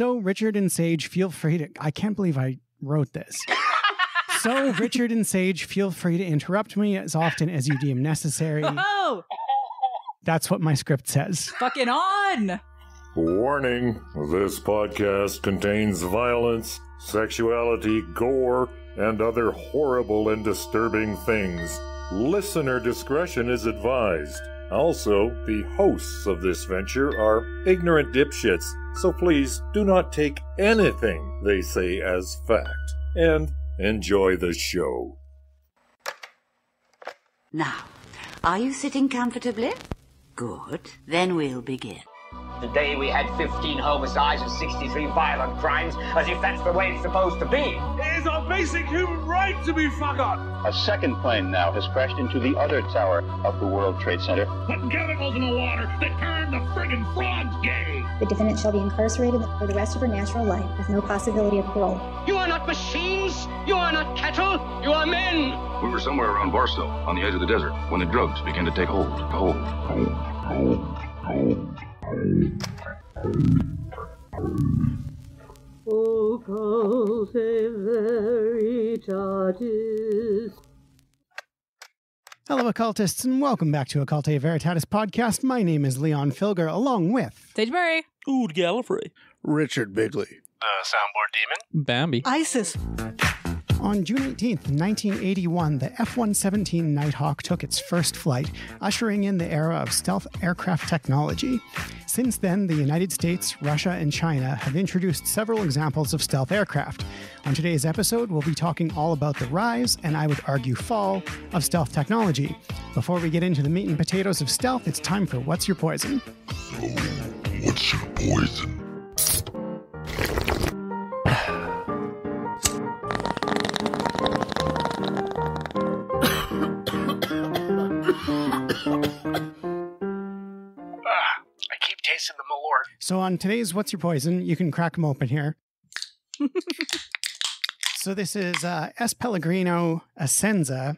So, Richard and Sage, feel free to... I can't believe I wrote this. So, Richard and Sage, feel free to interrupt me as often as you deem necessary. Oh! That's what my script says. Fucking on! Warning, this podcast contains violence, sexuality, gore, and other horrible and disturbing things. Listener discretion is advised. Also, the hosts of this venture are ignorant dipshits, so please do not take anything they say as fact. And enjoy the show. Now, are you sitting comfortably? Good. Then we'll begin. Today we had 15 homicides and 63 violent crimes, as if that's the way it's supposed to be. It is our basic human right to be forgot. A second plane now has crashed into the other tower of the World Trade Center. Putting chemicals in the water that turn the friggin' frogs gay. The defendant shall be incarcerated for the rest of her natural life with no possibility of parole. You are not machines. You are not cattle. You are men. We were somewhere around Barstow, on the edge of the desert, when the drugs began to take hold. Occultae Veritatis. Hello, occultists, and welcome back to Occultae Veritatis podcast. My name is Leon Filger, along with... Sage Murray. Ood Gallifrey. Richard Bigley. The Soundboard Demon. Bambi. Isis. On June 18th, 1981, the F-117 Nighthawk took its first flight, ushering in the era of stealth aircraft technology. Since then, the United States, Russia, and China have introduced several examples of stealth aircraft. On today's episode, we'll be talking all about the rise, and I would argue fall, of stealth technology. Before we get into the meat and potatoes of stealth, it's time for What's Your Poison? So, what's your poison? Tasting the Malort. So on today's What's Your Poison, you can crack them open here. So this is S. Pellegrino Essenza,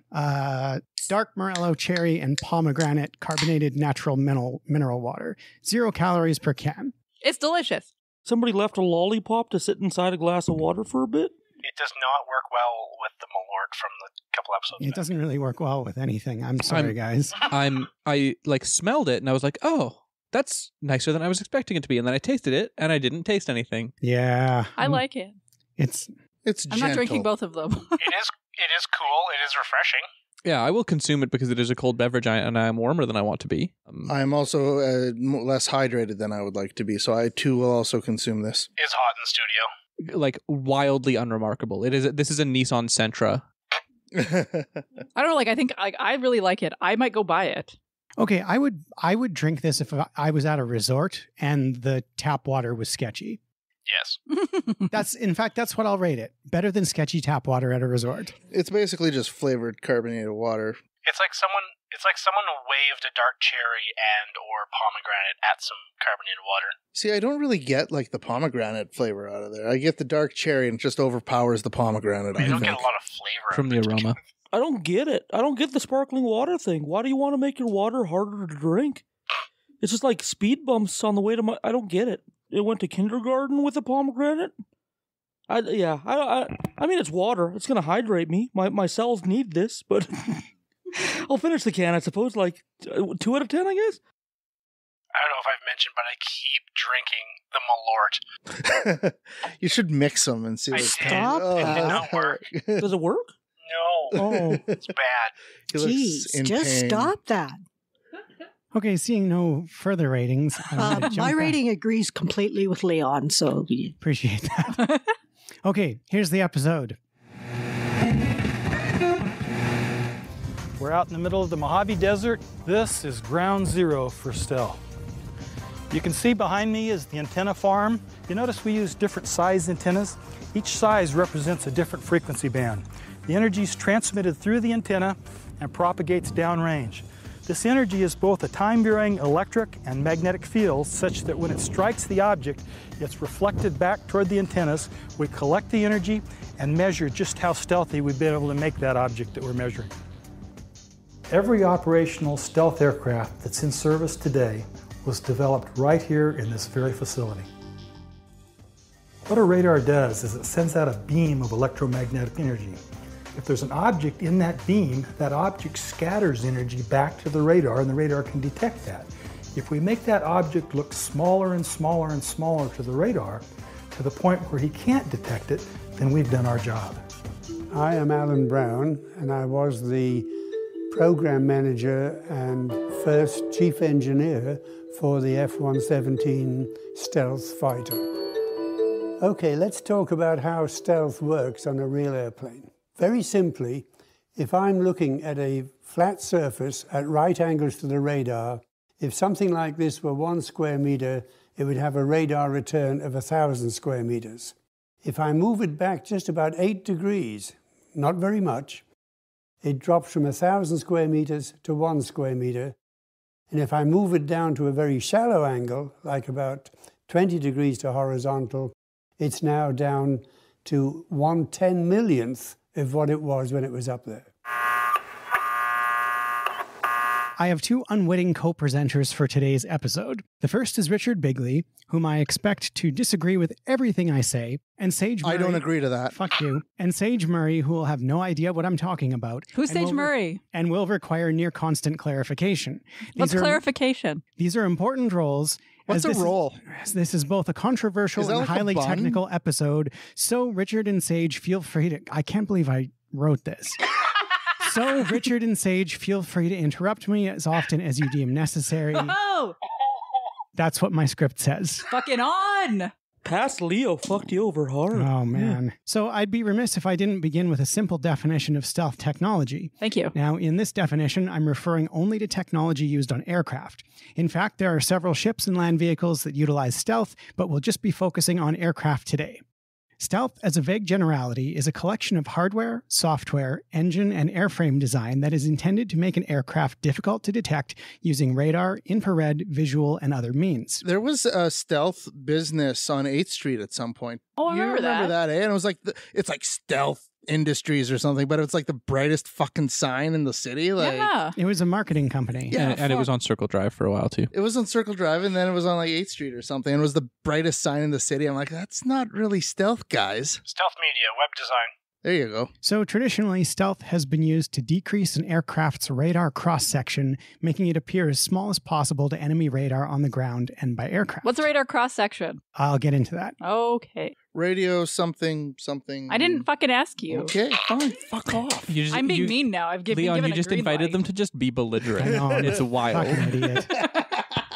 dark Morello cherry and pomegranate carbonated natural mineral water. 0 calories per can. It's delicious. Somebody left a lollipop to sit inside a glass of water for a bit? It does not work well with the Malort from the couple episodes It back. Doesn't really work well with anything. I'm sorry, guys. I smelled it and I was like, oh, that's nicer than I was expecting it to be. And then I tasted it and I didn't taste anything. Yeah. I like it. It's I'm gentle. not drinking both of them. It is cool. It is refreshing. Yeah, I will consume it because it is a cold beverage and I am warmer than I want to be. I'm also less hydrated than I would like to be, so I too will also consume this. It's hot in the studio. Like wildly unremarkable. This is a Nissan Sentra. I don't know, I really like it. I might go buy it. Okay, I would drink this if I was at a resort and the tap water was sketchy. Yes. That's what I'll rate it. Better than sketchy tap water at a resort. It's basically just flavored carbonated water. It's like someone waved a dark cherry and or pomegranate at some carbonated water. See, I don't really get like the pomegranate flavor out of there. I get the dark cherry and it just overpowers the pomegranate. You don't get a lot of flavor from the aroma. I don't get it. I don't get the sparkling water thing. Why do you want to make your water harder to drink? It's just like speed bumps on the way to my... I don't get it. It went to kindergarten with a pomegranate? I mean, it's water. It's going to hydrate me. My cells need this, but... I'll finish the can, I suppose, like 2 out of 10, I guess? I don't know if I've mentioned, but I keep drinking the Malort. You should mix them and see what's Stop. It did not work. Does it work? No. Oh. It's bad. Jeez, just stop that. Okay, seeing no further ratings. My rating agrees completely with Leon, so... Appreciate that. Okay, here's the episode. We're out in the middle of the Mojave Desert. This is ground zero for stealth. You can see behind me is the antenna farm. You notice we use different size antennas. Each size represents a different frequency band. The energy is transmitted through the antenna and propagates downrange. This energy is both a time-varying electric and magnetic field such that when it strikes the object, it's reflected back toward the antennas. We collect the energy and measure just how stealthy we've been able to make that object that we're measuring. Every operational stealth aircraft that's in service today was developed right here in this very facility. What a radar does is it sends out a beam of electromagnetic energy. If there's an object in that beam, that object scatters energy back to the radar, and the radar can detect that. If we make that object look smaller and smaller and smaller to the radar, to the point where he can't detect it, then we've done our job. I am Alan Brown, and I was the program manager and first chief engineer for the F-117 stealth fighter. Okay, let's talk about how stealth works on a real airplane. Very simply, if I'm looking at a flat surface at right angles to the radar, if something like this were 1 square meter, it would have a radar return of 1,000 square meters. If I move it back just about 8 degrees, not very much, it drops from 1,000 square meters to 1 square meter. And if I move it down to a very shallow angle, like about 20 degrees to horizontal, it's now down to 1/10 millionth of what it was when it was up there. I have two unwitting co-presenters for today's episode. The first is Richard Bigley, whom I expect to disagree with everything I say, and Sage Murray. I don't agree to that. Fuck you. And Sage Murray, who will have no idea what I'm talking about. Who's Sage Murray? And will require near constant clarification. What's clarification? These are important roles. What's a role? This is both a controversial and highly technical episode. So Richard and Sage, feel free to... I can't believe I wrote this. So, Richard and Sage, feel free to interrupt me as often as you deem necessary. Oh! That's what my script says. Fucking on! Past Leo fucked you over hard. Oh, man. Yeah. So, I'd be remiss if I didn't begin with a simple definition of stealth technology. Thank you. Now, in this definition, I'm referring only to technology used on aircraft. In fact, there are several ships and land vehicles that utilize stealth, but we'll just be focusing on aircraft today. Stealth, as a vague generality, is a collection of hardware, software, engine, and airframe design that is intended to make an aircraft difficult to detect using radar, infrared, visual, and other means. There was a stealth business on 8th Street at some point. Oh, I remember that, eh? And it was like, it's like Stealth Industries or something, but it's like the brightest fucking sign in the city. Like, yeah. It was a marketing company. Yeah, and it was on Circle Drive for a while too. It was on Circle Drive, and then it was on like 8th Street or something, and it was the brightest sign in the city. I'm like, that's not really stealth, guys. Stealth media, web design. There you go. So traditionally, stealth has been used to decrease an aircraft's radar cross-section, making it appear as small as possible to enemy radar on the ground and by aircraft. What's a radar cross-section? I'll get into that. Okay. Radio something. I didn't fucking ask you. Okay, fine. Fuck off. I'm being mean now. I've given Leon, you a just green invited light. them to just be belligerent. I know, It's wild. Fucking idiot.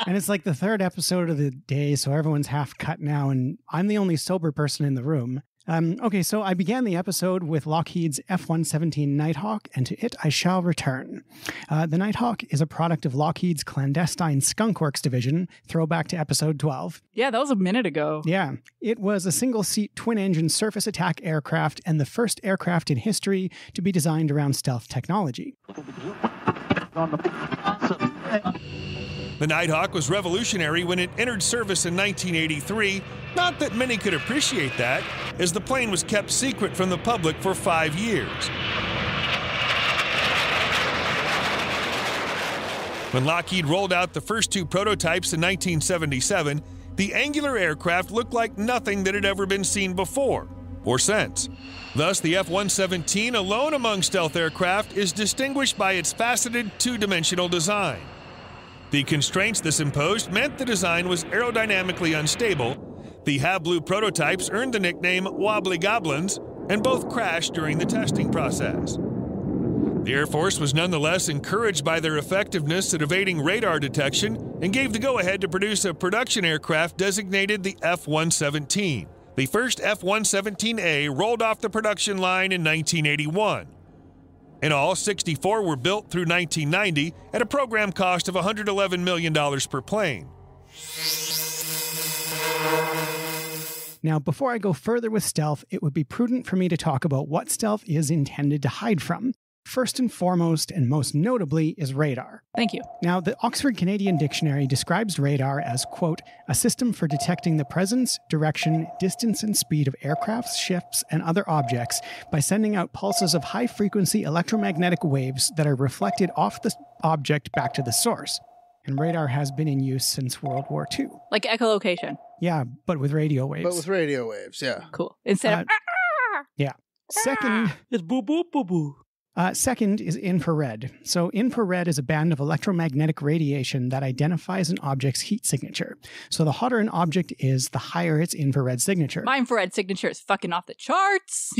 And it's like the third episode of the day, so everyone's half cut now, and I'm the only sober person in the room. Okay, so I began the episode with Lockheed's F-117 Nighthawk, and to it I shall return. The Nighthawk is a product of Lockheed's clandestine Skunk Works division, throwback to episode 12. Yeah, that was a minute ago. Yeah. It was a single-seat, twin-engine surface attack aircraft and the first aircraft in history to be designed around stealth technology. The Nighthawk was revolutionary when it entered service in 1983. Not that many could appreciate that, as the plane was kept secret from the public for 5 years. When Lockheed rolled out the first 2 prototypes in 1977, the angular aircraft looked like nothing that had ever been seen before or since. Thus, the F-117, alone among stealth aircraft, is distinguished by its faceted, two-dimensional design. The constraints this imposed meant the design was aerodynamically unstable. The Hablu prototypes earned the nickname Wobbly Goblins, and both crashed during the testing process. The Air Force was nonetheless encouraged by their effectiveness at evading radar detection and gave the go-ahead to produce a production aircraft designated the F-117. The first F-117A rolled off the production line in 1981. In all, 64 were built through 1990 at a program cost of $111 million per plane. Now, before I go further with stealth, it would be prudent for me to talk about what stealth is intended to hide from. First and foremost, and most notably, is radar. Thank you. Now, the Oxford Canadian Dictionary describes radar as, quote, a system for detecting the presence, direction, distance, and speed of aircrafts, ships, and other objects by sending out pulses of high-frequency electromagnetic waves that are reflected off the object back to the source. And radar has been in use since World War II. Like echolocation. Yeah, but with radio waves. But with radio waves, yeah. Cool. Instead of... Yeah. Second... It's boo boo boo boo. Second is infrared. So infrared is a band of electromagnetic radiation that identifies an object's heat signature. So the hotter an object is, the higher its infrared signature. My infrared signature is fucking off the charts.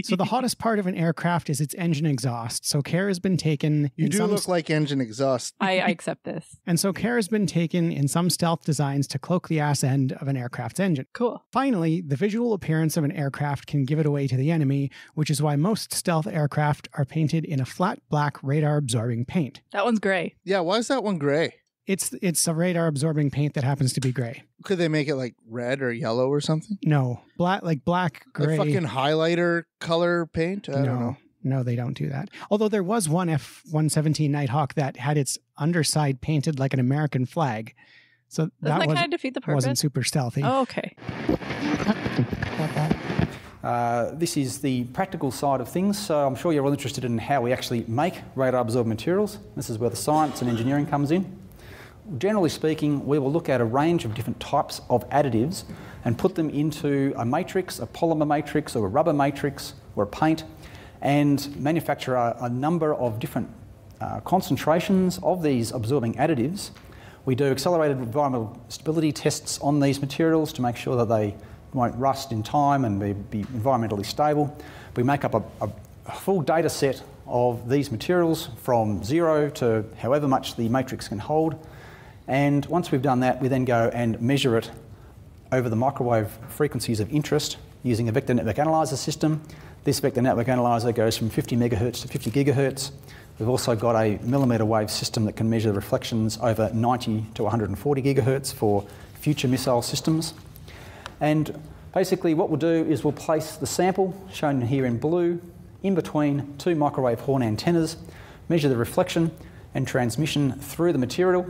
So the hottest part of an aircraft is its engine exhaust. So care has been taken... You do look like engine exhaust. I accept this. And so care has been taken in some stealth designs to cloak the ass end of an aircraft's engine. Cool. Finally, the visual appearance of an aircraft can give it away to the enemy, which is why most stealth aircraft are painted in a flat black radar-absorbing paint. That one's gray. Yeah, why is that one gray? It's a radar-absorbing paint that happens to be gray. Could they make it like red or yellow or something? No. Black, gray. Like fucking highlighter color paint? I don't know. No, they don't do that. Although there was one F-117 Nighthawk that had its underside painted like an American flag. So Doesn't that kind of defeat the purpose? Wasn't super stealthy. Oh, okay. This is the practical side of things, so I'm sure you're all interested in how we actually make radar-absorbed materials. This is where the science and engineering comes in. Generally speaking, we will look at a range of different types of additives and put them into a matrix, a polymer matrix or a rubber matrix or a paint, and manufacture a number of different concentrations of these absorbing additives. We do accelerated environmental stability tests on these materials to make sure that they won't rust in time and be environmentally stable. We make up a full data set of these materials from 0 to however much the matrix can hold. And once we've done that, we then go and measure it over the microwave frequencies of interest using a vector network analyzer system. This vector network analyzer goes from 50 megahertz to 50 gigahertz. We've also got a millimetre wave system that can measure the reflections over 90 to 140 gigahertz for future missile systems. And basically what we'll do is we'll place the sample, shown here in blue, in between two microwave horn antennas, measure the reflection and transmission through the material.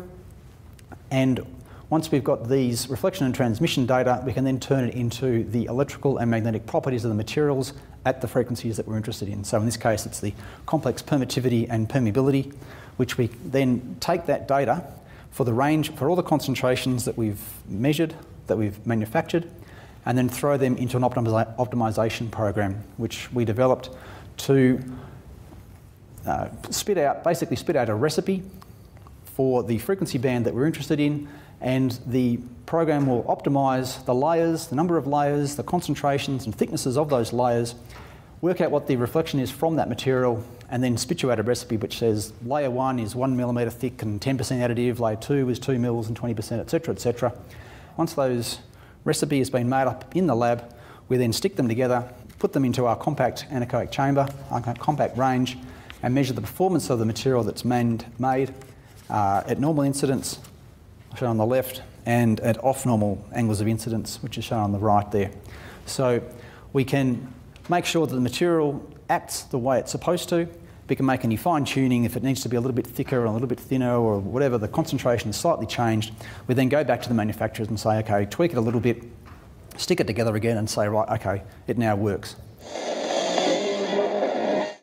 And once we've got these reflection and transmission data, we can then turn it into the electrical and magnetic properties of the materials at the frequencies that we're interested in. So in this case, it's the complex permittivity and permeability, which we then take that data for the range, for all the concentrations that we've measured, that we've manufactured, and then throw them into an optimization program, which we developed to spit out a recipe for the frequency band that we're interested in, and the program will optimize the layers, the number of layers, the concentrations and thicknesses of those layers, work out what the reflection is from that material, and then spit you out a recipe which says layer 1 is 1 millimetre thick and 10% additive, layer 2 is 2 mils and 20%, etc., etc. Once those recipe has been made up in the lab, we then stick them together, put them into our compact anechoic chamber, our compact range, and measure the performance of the material that's made at normal incidence, shown on the left, and at off-normal angles of incidence, which is shown on the right there. So we can make sure that the material acts the way it's supposed to. We can make any fine-tuning if it needs to be a little bit thicker or a little bit thinner or whatever, the concentration is slightly changed. We then go back to the manufacturers and say, okay, tweak it a little bit, stick it together again and say, right, okay, it now works.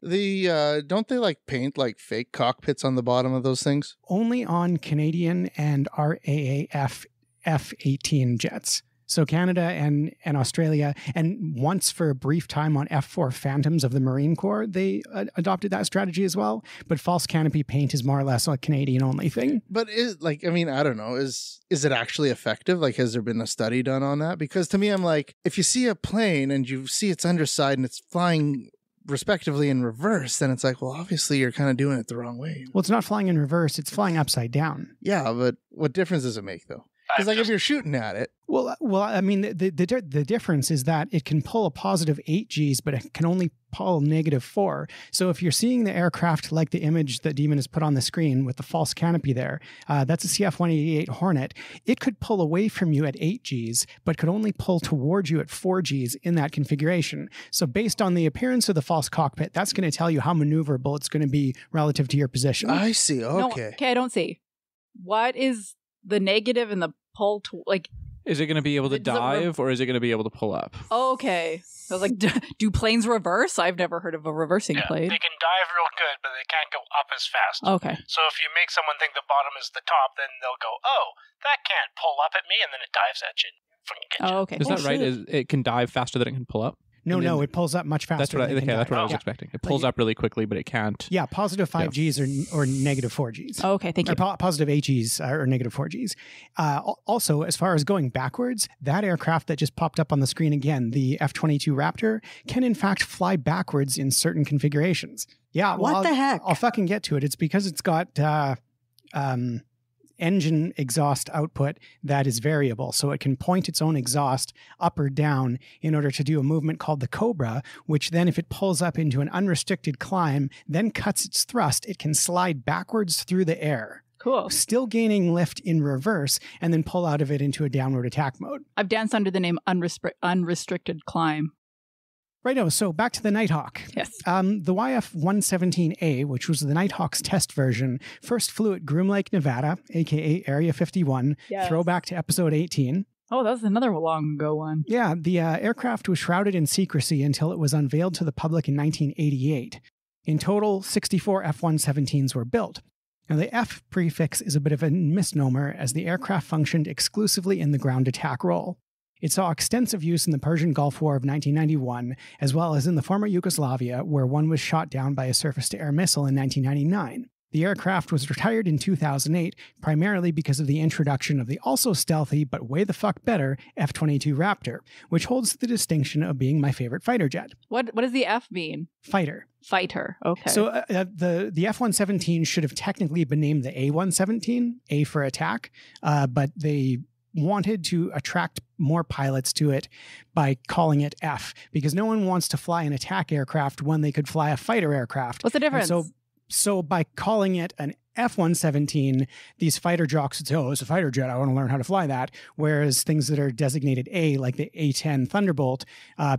Don't they like paint like fake cockpits on the bottom of those things? Only on Canadian and RAAF F-18 jets. So Canada and Australia, and once for a brief time on F-4 Phantoms of the Marine Corps, they adopted that strategy as well. But false canopy paint is more or less a Canadian-only thing. But I don't know. Is it actually effective? Like, has there been a study done on that? Because to me, I'm like, if you see a plane and you see its underside and it's flying respectively in reverse, then it's like, well, obviously you're kind of doing it the wrong way. Well, it's not flying in reverse. It's flying upside down. Yeah, but what difference does it make, though? Because if you're shooting at it. Well, I mean, the difference is that it can pull a positive 8 Gs, but it can only pull negative 4. So if you're seeing the aircraft like the image that Demon has put on the screen with the false canopy there, that's a CF-188 Hornet. It could pull away from you at 8 Gs, but could only pull towards you at 4 Gs in that configuration. So based on the appearance of the false cockpit, that's going to tell you how maneuverable it's going to be relative to your position. I see. Okay. No, okay, I don't see. What is the negative and the pull to, like, Is it going to be able to dive or is it going to be able to pull up? Okay. I was like, do planes reverse? I've never heard of a reversing plane. They can dive real good, but they can't go up as fast. Okay. So if you make someone think the bottom is the top, then they'll go, oh, that can't pull up at me, and then it dives at you. Okay. Is that right? It can dive faster than it can pull up? No, it pulls up much faster. That's what I was expecting. It pulls up really quickly, but it can't. Yeah, positive 5Gs or negative 4Gs. Okay, thank you. Positive 8Gs or negative 4Gs. Also, as far as going backwards, that aircraft that just popped up on the screen again, the F-22 Raptor, can in fact fly backwards in certain configurations. Yeah, What the heck? I'll fucking get to it. It's because it's got engine exhaust output that is variable. So it can point its own exhaust up or down in order to do a movement called the Cobra, which then if it pulls up into an unrestricted climb, then cuts its thrust, it can slide backwards through the air. Cool. Still gaining lift in reverse and then pull out of it into a downward attack mode. I've danced under the name unrestricted climb. Righto, so back to the Nighthawk. Yes. The YF-117A, which was the Nighthawk's test version, first flew at Groom Lake, Nevada, a.k.a. Area 51, throwback to episode 18. Oh, that was another long ago one. Yeah, the aircraft was shrouded in secrecy until it was unveiled to the public in 1988. In total, 64 F-117s were built. Now, the F prefix is a bit of a misnomer, as the aircraft functioned exclusively in the ground attack role. It saw extensive use in the Persian Gulf War of 1991, as well as in the former Yugoslavia, where one was shot down by a surface-to-air missile in 1999. The aircraft was retired in 2008, primarily because of the introduction of the also stealthy, but way the fuck better, F-22 Raptor, which holds the distinction of being my favorite fighter jet. What does the F mean? Fighter. Fighter, okay. So the F-117 should have technically been named the A-117, A for attack, but they wanted to attract more pilots to it by calling it F, because no one wants to fly an attack aircraft when they could fly a fighter aircraft. What's the difference? So by calling it an F-117, these fighter jocks would say, oh, it's a fighter jet, I want to learn how to fly that. Whereas things that are designated A, like the A-10 Thunderbolt,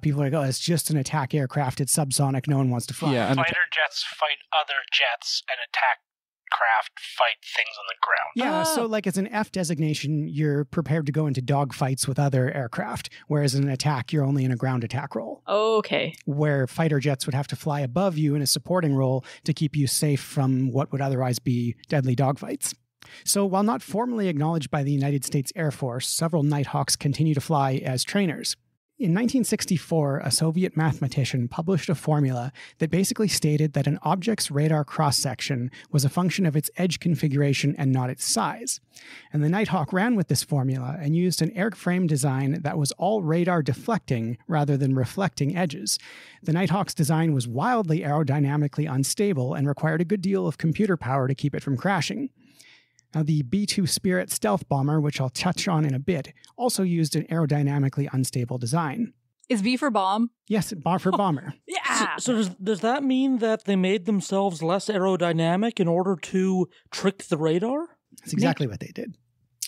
people are like, oh, it's just an attack aircraft, it's subsonic, no one wants to fly. Yeah, fighter jets fight other jets, and attack craft fight things on the ground. Yeah, so like as an F designation, you're prepared to go into dogfights with other aircraft, whereas in an attack, you're only in a ground attack role. Okay. Where fighter jets would have to fly above you in a supporting role to keep you safe from what would otherwise be deadly dogfights. So while not formally acknowledged by the United States Air Force, several Nighthawks continue to fly as trainers. In 1964, a Soviet mathematician published a formula that basically stated that an object's radar cross-section was a function of its edge configuration and not its size. And the Nighthawk ran with this formula and used an airframe design that was all radar deflecting rather than reflecting edges. The Nighthawk's design was wildly aerodynamically unstable and required a good deal of computer power to keep it from crashing. Now, the B-2 Spirit stealth bomber, which I'll touch on in a bit, also used an aerodynamically unstable design. Is B for bomb? Yes, for bomber. Yeah. So does that mean that they made themselves less aerodynamic in order to trick the radar? That's exactly what they did.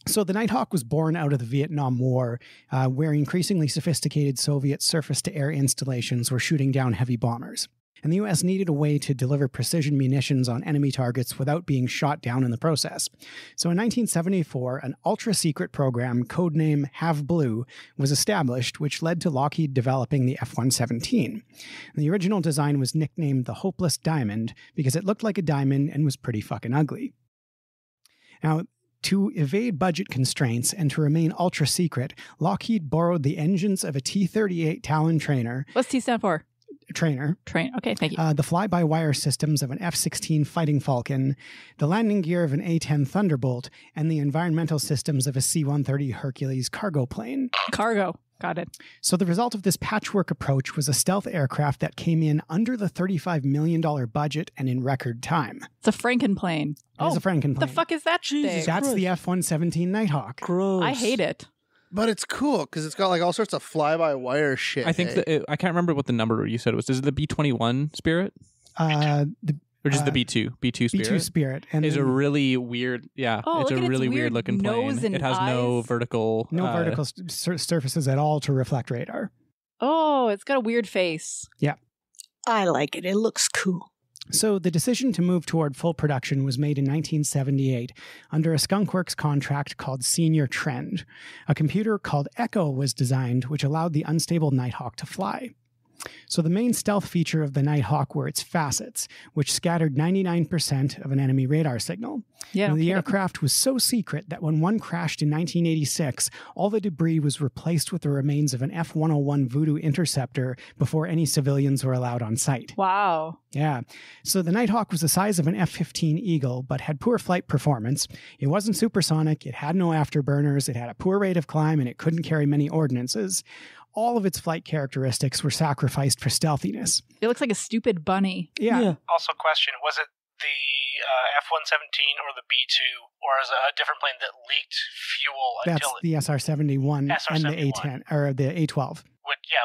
So the Nighthawk was born out of the Vietnam War, where increasingly sophisticated Soviet surface-to-air installations were shooting down heavy bombers. And the U.S. needed a way to deliver precision munitions on enemy targets without being shot down in the process. So in 1974, an ultra-secret program, codename Have Blue, was established, which led to Lockheed developing the F-117. The original design was nicknamed the Hopeless Diamond because it looked like a diamond and was pretty fucking ugly. Now, to evade budget constraints and to remain ultra-secret, Lockheed borrowed the engines of a T-38 Talon trainer. What's T stand for? Trainer. Okay, thank you. The fly-by-wire systems of an F-16 Fighting Falcon, the landing gear of an A-10 Thunderbolt, and the environmental systems of a C-130 Hercules cargo plane. Cargo. Got it. So the result of this patchwork approach was a stealth aircraft that came in under the $35 million budget and in record time. It's a Frankenplane. It's a Frankenplane. The fuck is that thing? That's the F-117 Nighthawk. Gross. I hate it. But it's cool because it's got like all sorts of fly-by-wire shit. I think I can't remember what the number you said it was. Is it the B-21 Spirit? Or just the B-2? B-2 Spirit? B-2 Spirit. And is a really weird, it's a really weird looking plane. It has no vertical... No vertical surfaces at all to reflect radar. Oh, it's got a weird face. Yeah. I like it. It looks cool. So the decision to move toward full production was made in 1978 under a skunkworks contract called Senior Trend. A computer called Echo was designed, which allowed the unstable Nighthawk to fly. So the main stealth feature of the Nighthawk were its facets, which scattered 99% of an enemy radar signal. Yeah, the aircraft was so secret that when one crashed in 1986, all the debris was replaced with the remains of an F-101 Voodoo interceptor before any civilians were allowed on site. Wow. Yeah. So the Nighthawk was the size of an F-15 Eagle, but had poor flight performance. It wasn't supersonic, it had no afterburners, it had a poor rate of climb, and it couldn't carry many ordnances. All of its flight characteristics were sacrificed for stealthiness. It looks like a stupid bunny. Yeah. Also, question, was it the F-117 or the B-2, or is it a different plane that leaked fuel That's until the SR-71 SR-71. and the A-10, or the A-12.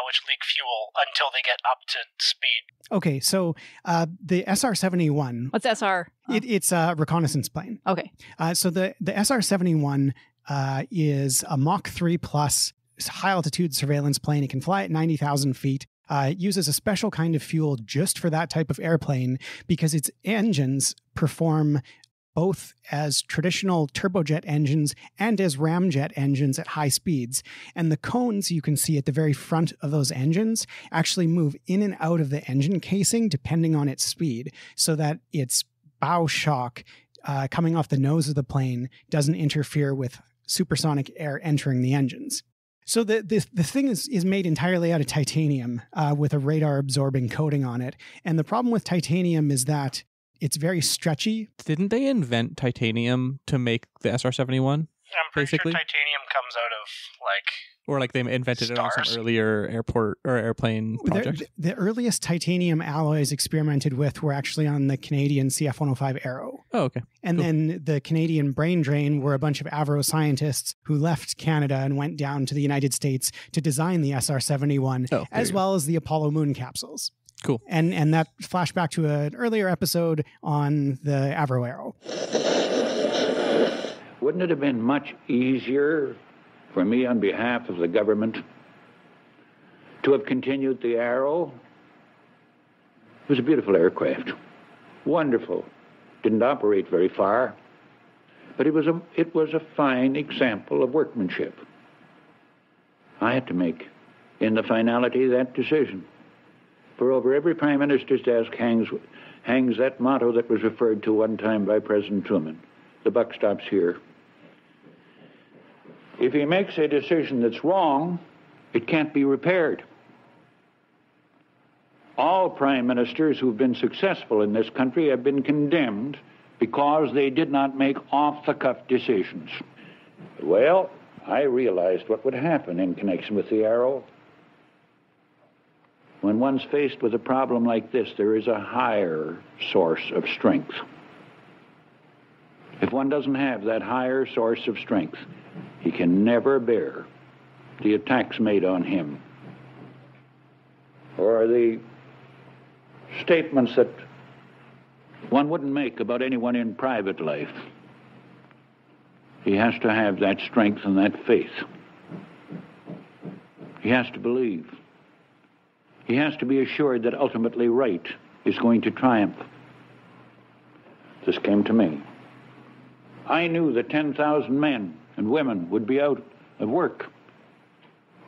Which leak fuel until they get up to speed. Okay, so the SR-71... What's SR? It's a reconnaissance plane. Okay. So the SR-71 is a Mach 3 plus high-altitude surveillance plane. It can fly at 90,000 feet. It uses a special kind of fuel just for that type of airplane because its engines perform both as traditional turbojet engines and as ramjet engines at high speeds. And the cones you can see at the very front of those engines actually move in and out of the engine casing depending on its speed, so that its bow shock coming off the nose of the plane doesn't interfere with supersonic air entering the engines. So the thing is made entirely out of titanium with a radar-absorbing coating on it. And the problem with titanium is that it's very stretchy. Didn't they invent titanium to make the SR-71? I'm pretty basically? sure titanium comes out of, Or like they invented it on some earlier airport or airplane project? The earliest titanium alloys experimented with were actually on the Canadian CF-105 Arrow. Oh, okay. And then the Canadian brain drain were a bunch of Avro scientists who left Canada and went down to the United States to design the SR-71, as well as the Apollo moon capsules. Cool. And that flashback to an earlier episode on the Avro Arrow. Wouldn't it have been much easier for me on behalf of the government to have continued the Arrow? It was a beautiful aircraft. Wonderful. Didn't operate very far. But it was a fine example of workmanship. I had to make, in the finality, that decision. For over every prime minister's desk hangs that motto that was referred to one time by President Truman: the buck stops here. If he makes a decision that's wrong, it can't be repaired. All prime ministers who've been successful in this country have been condemned because they did not make off-the-cuff decisions. Well, I realized what would happen in connection with the Arrow. When one's faced with a problem like this, there is a higher source of strength. If one doesn't have that higher source of strength, he can never bear the attacks made on him or the statements that one wouldn't make about anyone in private life. He has to have that strength and that faith. He has to believe. He has to be assured that ultimately right is going to triumph. This came to me. I knew that 10,000 men and women would be out of work,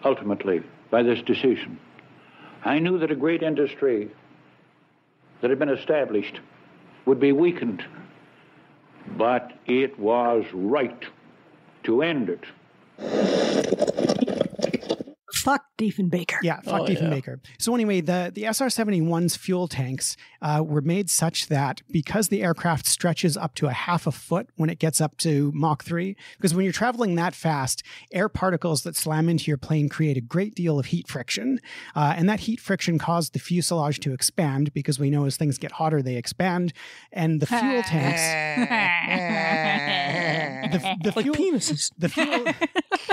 ultimately, by this decision. I knew that a great industry that had been established would be weakened, but it was right to end it. Fuck Diefenbaker. Yeah, fuck Diefenbaker. So anyway, the SR-71's fuel tanks were made such that because the aircraft stretches up to a half a foot when it gets up to Mach 3, because when you're traveling that fast, air particles that slam into your plane create a great deal of heat friction. And that heat friction caused the fuselage to expand, because we know as things get hotter, they expand. And the fuel tanks...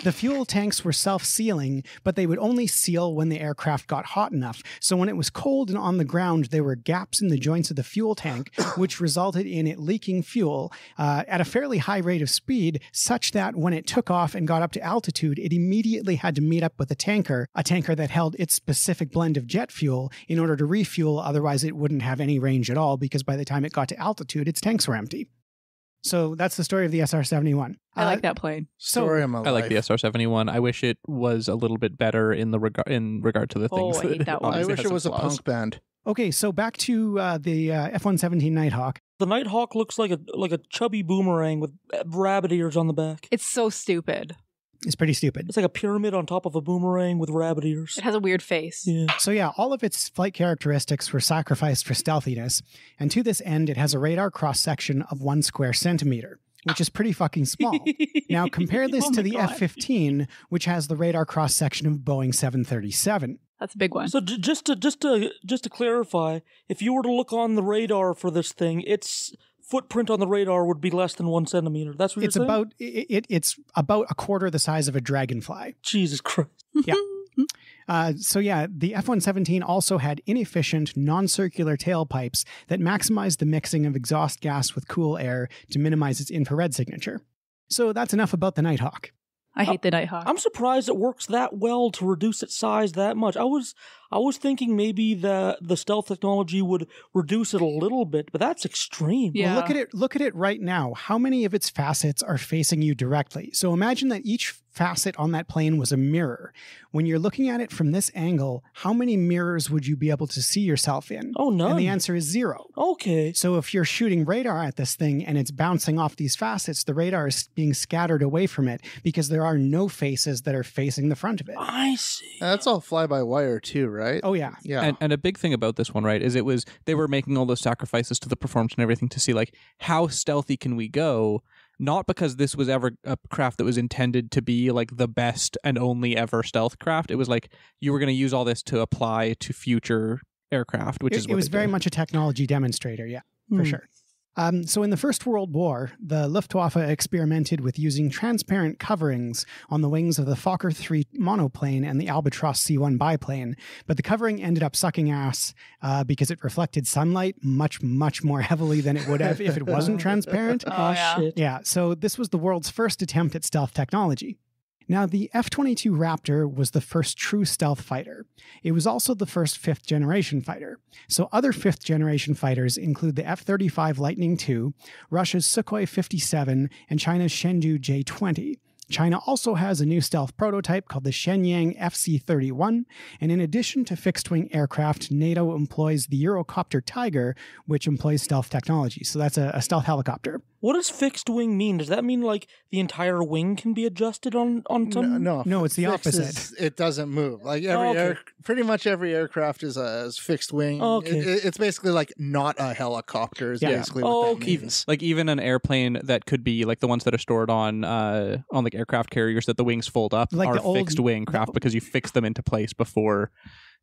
the fuel tanks were self-sealing, but they would only seal when the aircraft got hot enough. So when it was cold and on the ground, there were gaps in the joints of the fuel tank, which resulted in it leaking fuel at a fairly high rate of speed, such that when it took off and got up to altitude, it immediately had to meet up with a tanker that held its specific blend of jet fuel in order to refuel. Otherwise, it wouldn't have any range at all, because by the time it got to altitude, its tanks were empty. So that's the story of the SR-71. I like that plane. Story of my life. I like the SR-71. I wish it was a little bit better in regard to the things. I hate that one. I wish it was a punk band. Okay, so back to the F-117 Nighthawk. The Nighthawk looks like a chubby boomerang with rabbit ears on the back. It's so stupid. It's pretty stupid. It's like a pyramid on top of a boomerang with rabbit ears. It has a weird face. Yeah. So yeah, all of its flight characteristics were sacrificed for stealthiness, and to this end, it has a radar cross-section of 1 square centimeter, which is pretty fucking small. Now compare this to the F-15, which has the radar cross-section of Boeing 737. That's a big one. So just to clarify, if you were to look on the radar for this thing, its footprint on the radar would be less than 1 centimeter. That's what you're saying? It's about a quarter the size of a dragonfly. Jesus Christ. Yeah. The F-117 also had inefficient, non-circular tailpipes that maximized the mixing of exhaust gas with cool air to minimize its infrared signature. So that's enough about the Nighthawk. I hate the Nighthawk. I'm surprised it works that well to reduce its size that much. I was thinking maybe the stealth technology would reduce it a little bit, but that's extreme. Yeah. Well, look at it right now. How many of its facets are facing you directly? So imagine that each facet on that plane was a mirror. When you're looking at it from this angle, how many mirrors would you be able to see yourself in? Oh, none. And the answer is 0. Okay. So if you're shooting radar at this thing and it's bouncing off these facets, the radar is being scattered away from it because there are no faces that are facing the front of it. I see. That's all fly-by-wire too, right? Oh, yeah. Yeah. And a big thing about this one, right, is they were making all those sacrifices to the performance and everything to see, like, how stealthy can we go? Not because this was ever a craft that was intended to be like the best and only ever stealth craft. It was like you were going to use all this to apply to future aircraft, which is what it was very much a technology demonstrator, yeah, for sure. So in the First World War, the Luftwaffe experimented with using transparent coverings on the wings of the Fokker 3 monoplane and the Albatross C-1 biplane, but the covering ended up sucking ass because it reflected sunlight much, much more heavily than it would have if it wasn't transparent. Oh, yeah. Shit. Yeah, so this was the world's first attempt at stealth technology. Now, the F-22 Raptor was the first true stealth fighter. It was also the first 5th-generation fighter. So other 5th-generation fighters include the F-35 Lightning II, Russia's Sukhoi 57, and China's Chengdu J-20. China also has a new stealth prototype called the Shenyang FC-31, and in addition to fixed-wing aircraft, NATO employs the Eurocopter Tiger, which employs stealth technology. So that's a stealth helicopter. What does fixed wing mean? Does that mean like the entire wing can be adjusted on some? No, it's the opposite. It doesn't move. Like pretty much every aircraft is fixed wing. Okay. It's basically like not a helicopter. Is basically what that means. Like even an airplane that could be like the ones that are stored on like aircraft carriers that the wings fold up like are fixed wing craft because you fix them into place before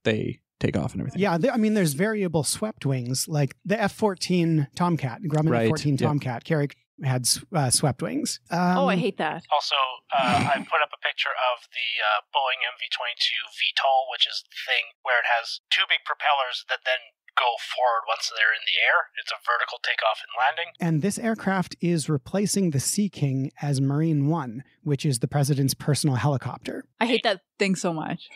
they take off and everything. Yeah, there's variable swept wings, like the F-14 Tomcat, Grumman F-14 Tomcat. Carrier had swept wings. I hate that. Also, I put up a picture of the Boeing MV-22 VTOL, which is the thing where it has 2 big propellers that then go forward once they're in the air. It's a vertical takeoff and landing. And this aircraft is replacing the Sea King as Marine One, which is the president's personal helicopter. I hate that thing so much.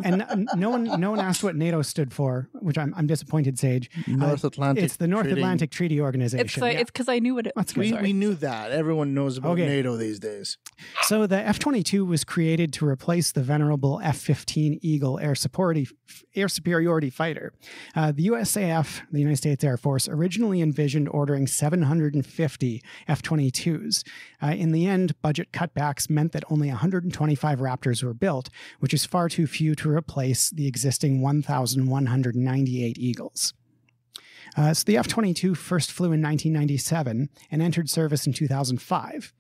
And no one asked what NATO stood for, which I'm disappointed, Sage. North Atlantic. It's the North Atlantic Treaty Organization. It's because I knew what it was. We knew that. Everyone knows about NATO these days. So the F-22 was created to replace the venerable F-15 Eagle air superiority fighter. The USAF, the United States Air Force, originally envisioned ordering 750 F-22s. In the end, budget cutbacks meant that only 125 Raptors were built, which is far too few to replace the existing 1,198 Eagles. So the F-22 first flew in 1997 and entered service in 2005.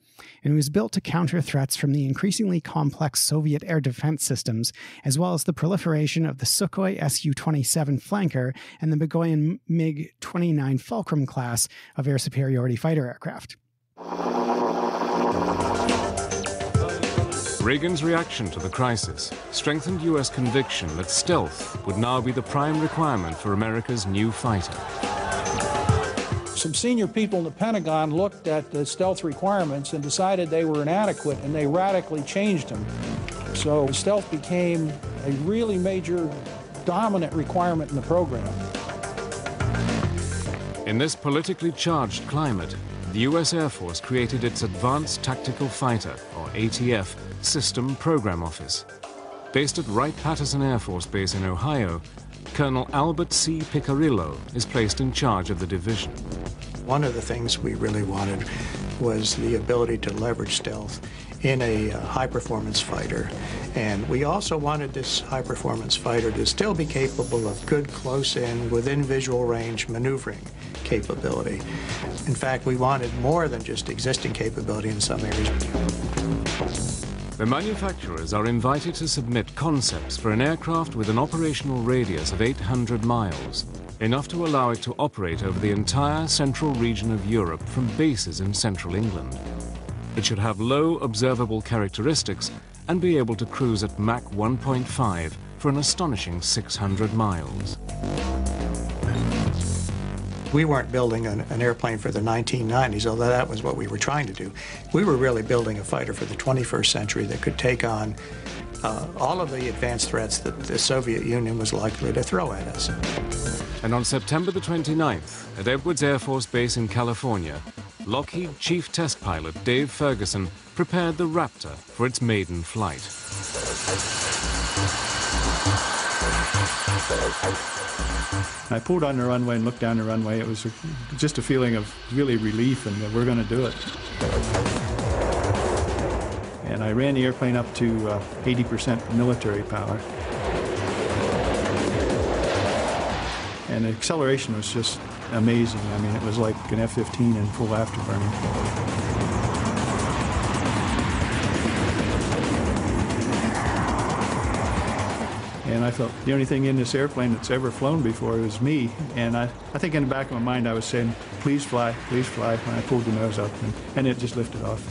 And it was built to counter threats from the increasingly complex Soviet air defense systems, as well as the proliferation of the Sukhoi Su-27 flanker and the Begoyan MiG-29 Fulcrum class of air superiority fighter aircraft. Reagan's reaction to the crisis strengthened U.S. conviction that stealth would now be the prime requirement for America's new fighter. Some senior people in the Pentagon looked at the stealth requirements and decided they were inadequate, and they radically changed them. So stealth became a really major, dominant requirement in the program. In this politically charged climate, the U.S. Air Force created its Advanced Tactical Fighter, or ATF, System Program Office. Based at Wright-Patterson Air Force Base in Ohio, Colonel Albert C. Picarillo is placed in charge of the division. One of the things we really wanted was the ability to leverage stealth in a high-performance fighter. And we also wanted this high-performance fighter to still be capable of good close-in, within visual range maneuvering capability. In fact, we wanted more than just existing capability in some areas. The manufacturers are invited to submit concepts for an aircraft with an operational radius of 800 miles, enough to allow it to operate over the entire central region of Europe from bases in central England. It should have low observable characteristics and be able to cruise at Mach 1.5 for an astonishing 600 miles. We weren't building an airplane for the 1990s, although that was what we were trying to do. We were really building a fighter for the 21st century that could take on all of the advanced threats that the Soviet Union was likely to throw at us. And on September the 29th, at Edwards Air Force Base in California, Lockheed Chief Test Pilot Dave Ferguson prepared the Raptor for its maiden flight. I pulled on the runway and looked down the runway. It was just a feeling of really relief and that we're going to do it. And I ran the airplane up to 80% military power. And the acceleration was just amazing. I mean, it was like an F-15 in full afterburning. And I felt the only thing in this airplane that's ever flown before was me. And I think in the back of my mind I was saying, please fly, when I pulled the nose up, and it just lifted off.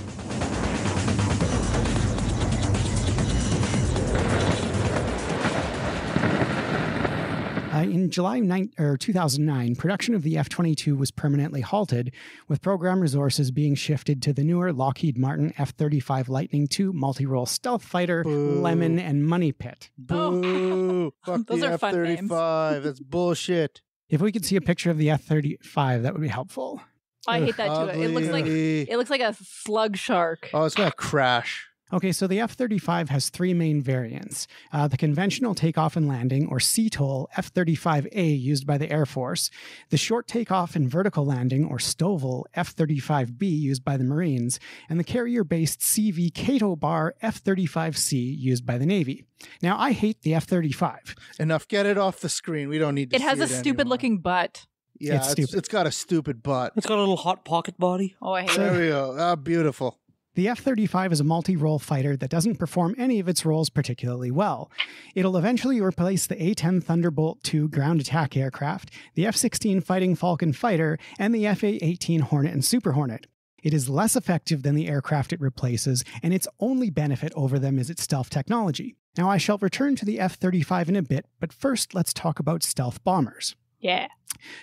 In July 2009, production of the F-22 was permanently halted, with program resources being shifted to the newer Lockheed Martin F-35 Lightning II multi-role stealth fighter, Boo. Lemon, and Money Pit. Boo! Fuck Those the are fun names. F-35. That's bullshit. If we could see a picture of the F-35, that would be helpful. I hate that too. Ugly. It looks like a slug shark. Oh, it's gonna crash. Okay, so the F-35 has three main variants. The conventional takeoff and landing, or CTOL, F-35A used by the Air Force, the short takeoff and vertical landing, or STOVL, F-35B used by the Marines, and the carrier-based CV Cato Bar F-35C used by the Navy. Now, I hate the F-35. Enough, get it off the screen. We don't need to It has see a stupid-looking butt. Yeah, It's stupid. It's got a stupid butt. It's got a little hot pocket body. Oh, I hate There it. we go. Ah, beautiful. The F-35 is a multi-role fighter that doesn't perform any of its roles particularly well. It'll eventually replace the A-10 Thunderbolt II ground attack aircraft, the F-16 Fighting Falcon fighter, and the F-A-18 Hornet and Super Hornet. It is less effective than the aircraft it replaces, and its only benefit over them is its stealth technology. Now, I shall return to the F-35 in a bit, but first let's talk about stealth bombers. Yeah.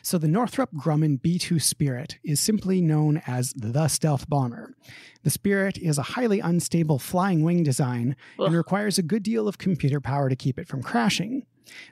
So the Northrop Grumman B-2 Spirit is simply known as the stealth bomber. The Spirit is a highly unstable flying wing design and requires a good deal of computer power to keep it from crashing.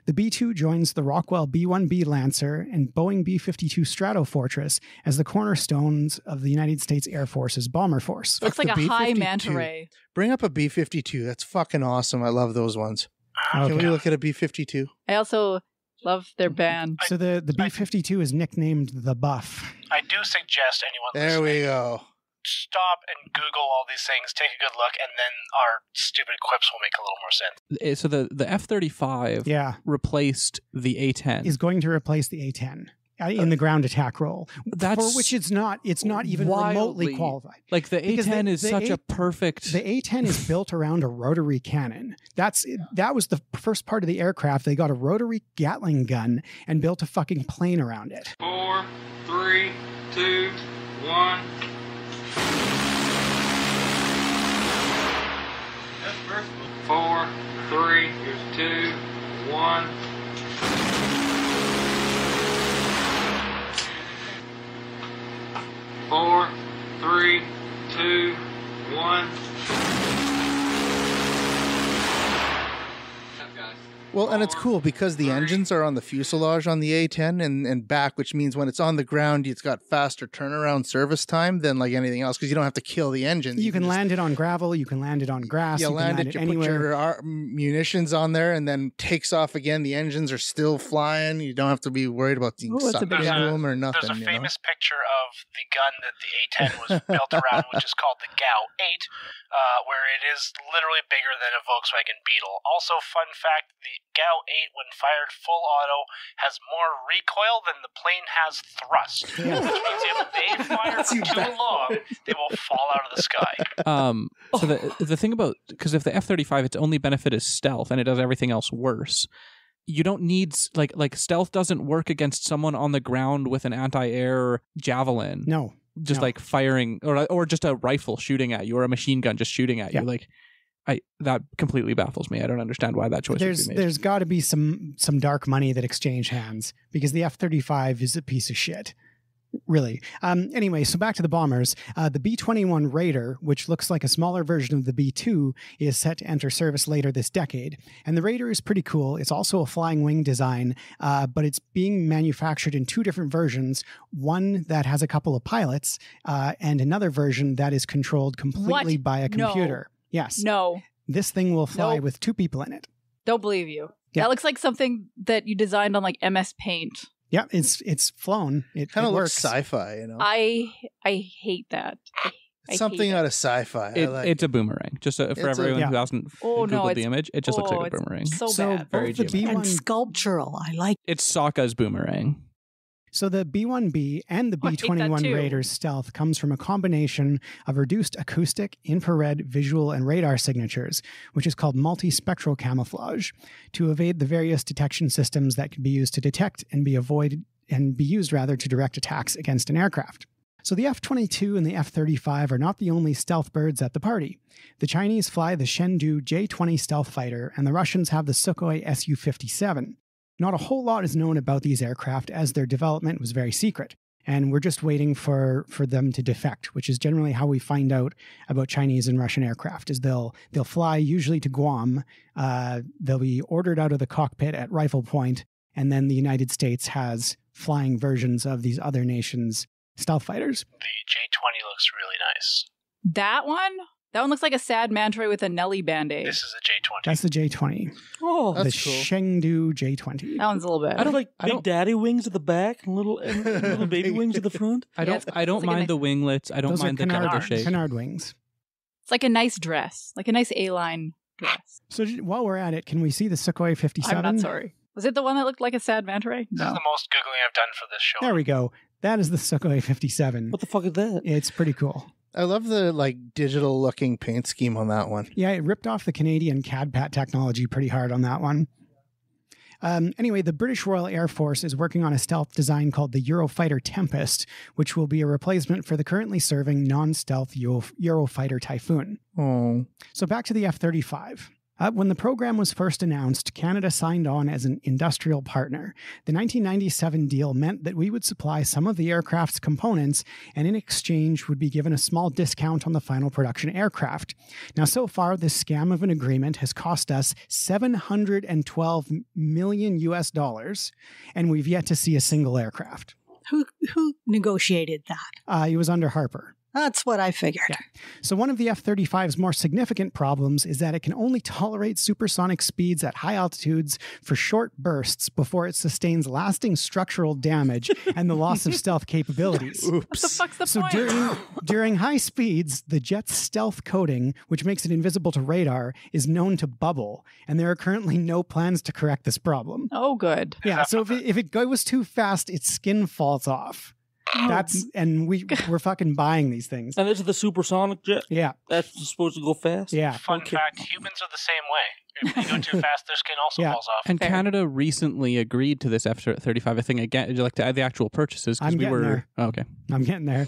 The B-2 joins the Rockwell B-1B Lancer and Boeing B-52 Stratofortress as the cornerstones of the United States Air Force's bomber force. Looks like a B-52. high manta ray. Bring up a B-52. That's fucking awesome. I love those ones. Okay. Can we look at a B-52? I also love their band. So the B-52 is nicknamed the Buff. I do suggest anyone There we go. stop and Google all these things, take a good look, and then our stupid quips will make a little more sense. So the F-35 replaced the A-10. Is going to replace the A-10 in the ground attack role, for which it's not even remotely qualified. Like the A-10 is such a perfect... The A-10 is built around a rotary cannon. That was the first part of the aircraft. They got a rotary Gatling gun and built a fucking plane around it. 4, 3, 2, 1. First 4, 3, here's 2, 1. Four, 3, 2, 1. Well, and it's cool because the engines are on the fuselage on the A-10 and back, which means when it's on the ground, it's got faster turnaround service time than like anything else because you don't have to kill the engine. You can land it on gravel. You can land it on grass. You land it, you put anywhere. your munitions on there and then takes off again. The engines are still flying. You don't have to be worried about being sucked into them or nothing. There's a famous picture of the gun that the A-10 was built around, which is called the GAU-8, where it is literally bigger than a Volkswagen Beetle. Also, fun fact, the GAU-8, when fired full auto, has more recoil than the plane has thrust. Yeah. Which means if they fire for too long, they will fall out of the sky. So the thing about, because if the F-35, its only benefit is stealth, and it does everything else worse, you don't need, like stealth doesn't work against someone on the ground with an anti-air javelin. No. Just like firing, or just a rifle shooting at you, or a machine gun just shooting at you. Like, that completely baffles me. I don't understand why that choice would be made. There's got to be some dark money that exchange hands, because the F-35 is a piece of shit. Really. Anyway, so back to the bombers. The B-21 Raider, which looks like a smaller version of the B-2, is set to enter service later this decade. And the Raider is pretty cool. It's also a flying wing design, but it's being manufactured in two different versions. One that has a couple of pilots, and another version that is controlled completely by a computer. No. Yes. No. This thing will fly with two people in it. Don't believe you. Yeah. That looks like something that you designed on like MS Paint. Yeah, it's flown. It kind of looks works. sci-fi, you know. I hate that. It's something out of sci-fi. It's a boomerang. Just for everyone who hasn't Googled the image, it just looks like a boomerang. So bad. Very geometric. And sculptural. I like It's Sokka's boomerang. So the B-1B and the B-21 Raider's stealth comes from a combination of reduced acoustic, infrared, visual, and radar signatures, which is called multispectral camouflage, to evade the various detection systems that can be used to detect and be used to direct attacks against an aircraft. So the F-22 and the F-35 are not the only stealth birds at the party. The Chinese fly the Chengdu J-20 stealth fighter, and the Russians have the Sukhoi Su-57. Not a whole lot is known about these aircraft, as their development was very secret, and we're just waiting for them to defect, which is generally how we find out about Chinese and Russian aircraft. Is they'll fly usually to Guam, they'll be ordered out of the cockpit at rifle point, and then the United States has flying versions of these other nations' stealth fighters. The J-20 looks really nice. That one? That one looks like a sad manta with a Nelly Band-Aid. This is a J-20. That's the J-20. Oh, the Chengdu J-20. That one's a little bit. I don't like big daddy wings at the back and little baby wings at the front. I don't mind the winglets. I don't Those mind are the Delta shape. canard wings. It's like a nice dress, like a nice A-line dress. So while we're at it, can we see the Sukhoi 57? I'm not sorry. Was it the one that looked like a sad manta ray? This is the most Googling I've done for this show. There we go. That is the Sukhoi 57. What the fuck is that? It's pretty cool. I love the digital looking paint scheme on that one. Yeah, it ripped off the Canadian CAD-PAT technology pretty hard on that one. Anyway, the British Royal Air Force is working on a stealth design called the Eurofighter Tempest, which will be a replacement for the currently serving non-stealth Eurofighter Typhoon. Oh. So back to the F-35. When the program was first announced, Canada signed on as an industrial partner. The 1997 deal meant that we would supply some of the aircraft's components, and in exchange would be given a small discount on the final production aircraft. Now, so far, this scam of an agreement has cost us $712 million US, and we've yet to see a single aircraft. Who negotiated that? It was under Harper. That's what I figured. Yeah. So one of the F-35's more significant problems is that it can only tolerate supersonic speeds at high altitudes for short bursts before it sustains lasting structural damage and the loss of stealth capabilities. What the fuck's the point? During high speeds, the jet's stealth coating, which makes it invisible to radar, is known to bubble, and there are currently no plans to correct this problem. Oh, good. Yeah, so if it goes too fast, its skin falls off. We're fucking buying these things. And this is the supersonic jet? Yeah. That's supposed to go fast? Yeah. Fun fact, humans are the same way. If you go too fast, their skin also falls off. And Canada recently agreed to this F-35 thing again, like the actual purchases. I'm getting there. Oh, okay. I'm getting there.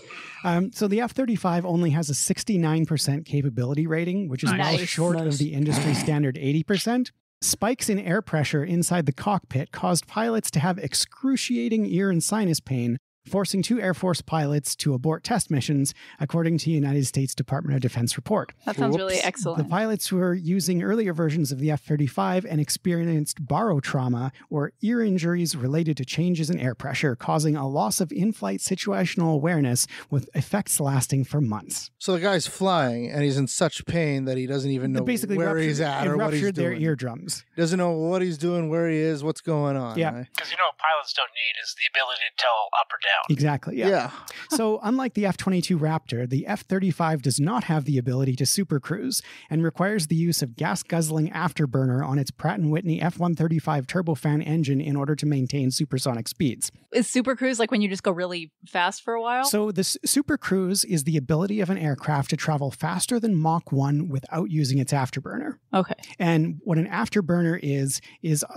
So the F-35 only has a 69% capability rating, which is well short of the industry standard 80%. Spikes in air pressure inside the cockpit caused pilots to have excruciating ear and sinus pain, forcing 2 Air Force pilots to abort test missions, according to United States Department of Defense report. That sounds really excellent. The pilots were using earlier versions of the F-35 and experienced barotrauma, or ear injuries related to changes in air pressure, causing a loss of in-flight situational awareness with effects lasting for months. So the guy's flying, and he's in such pain that he doesn't even know where he's at or what he's doing. Their eardrums. Doesn't know what he's doing, where he is, what's going on. Yeah. Because what pilots don't need is the ability to tell up or down. Exactly. Yeah. So unlike the F-22 Raptor, the F-35 does not have the ability to supercruise and requires the use of gas-guzzling afterburner on its Pratt & Whitney F-135 turbofan engine in order to maintain supersonic speeds. Is supercruise like when you just go really fast for a while? So the supercruise is the ability of an aircraft to travel faster than Mach 1 without using its afterburner. Okay. And what an afterburner is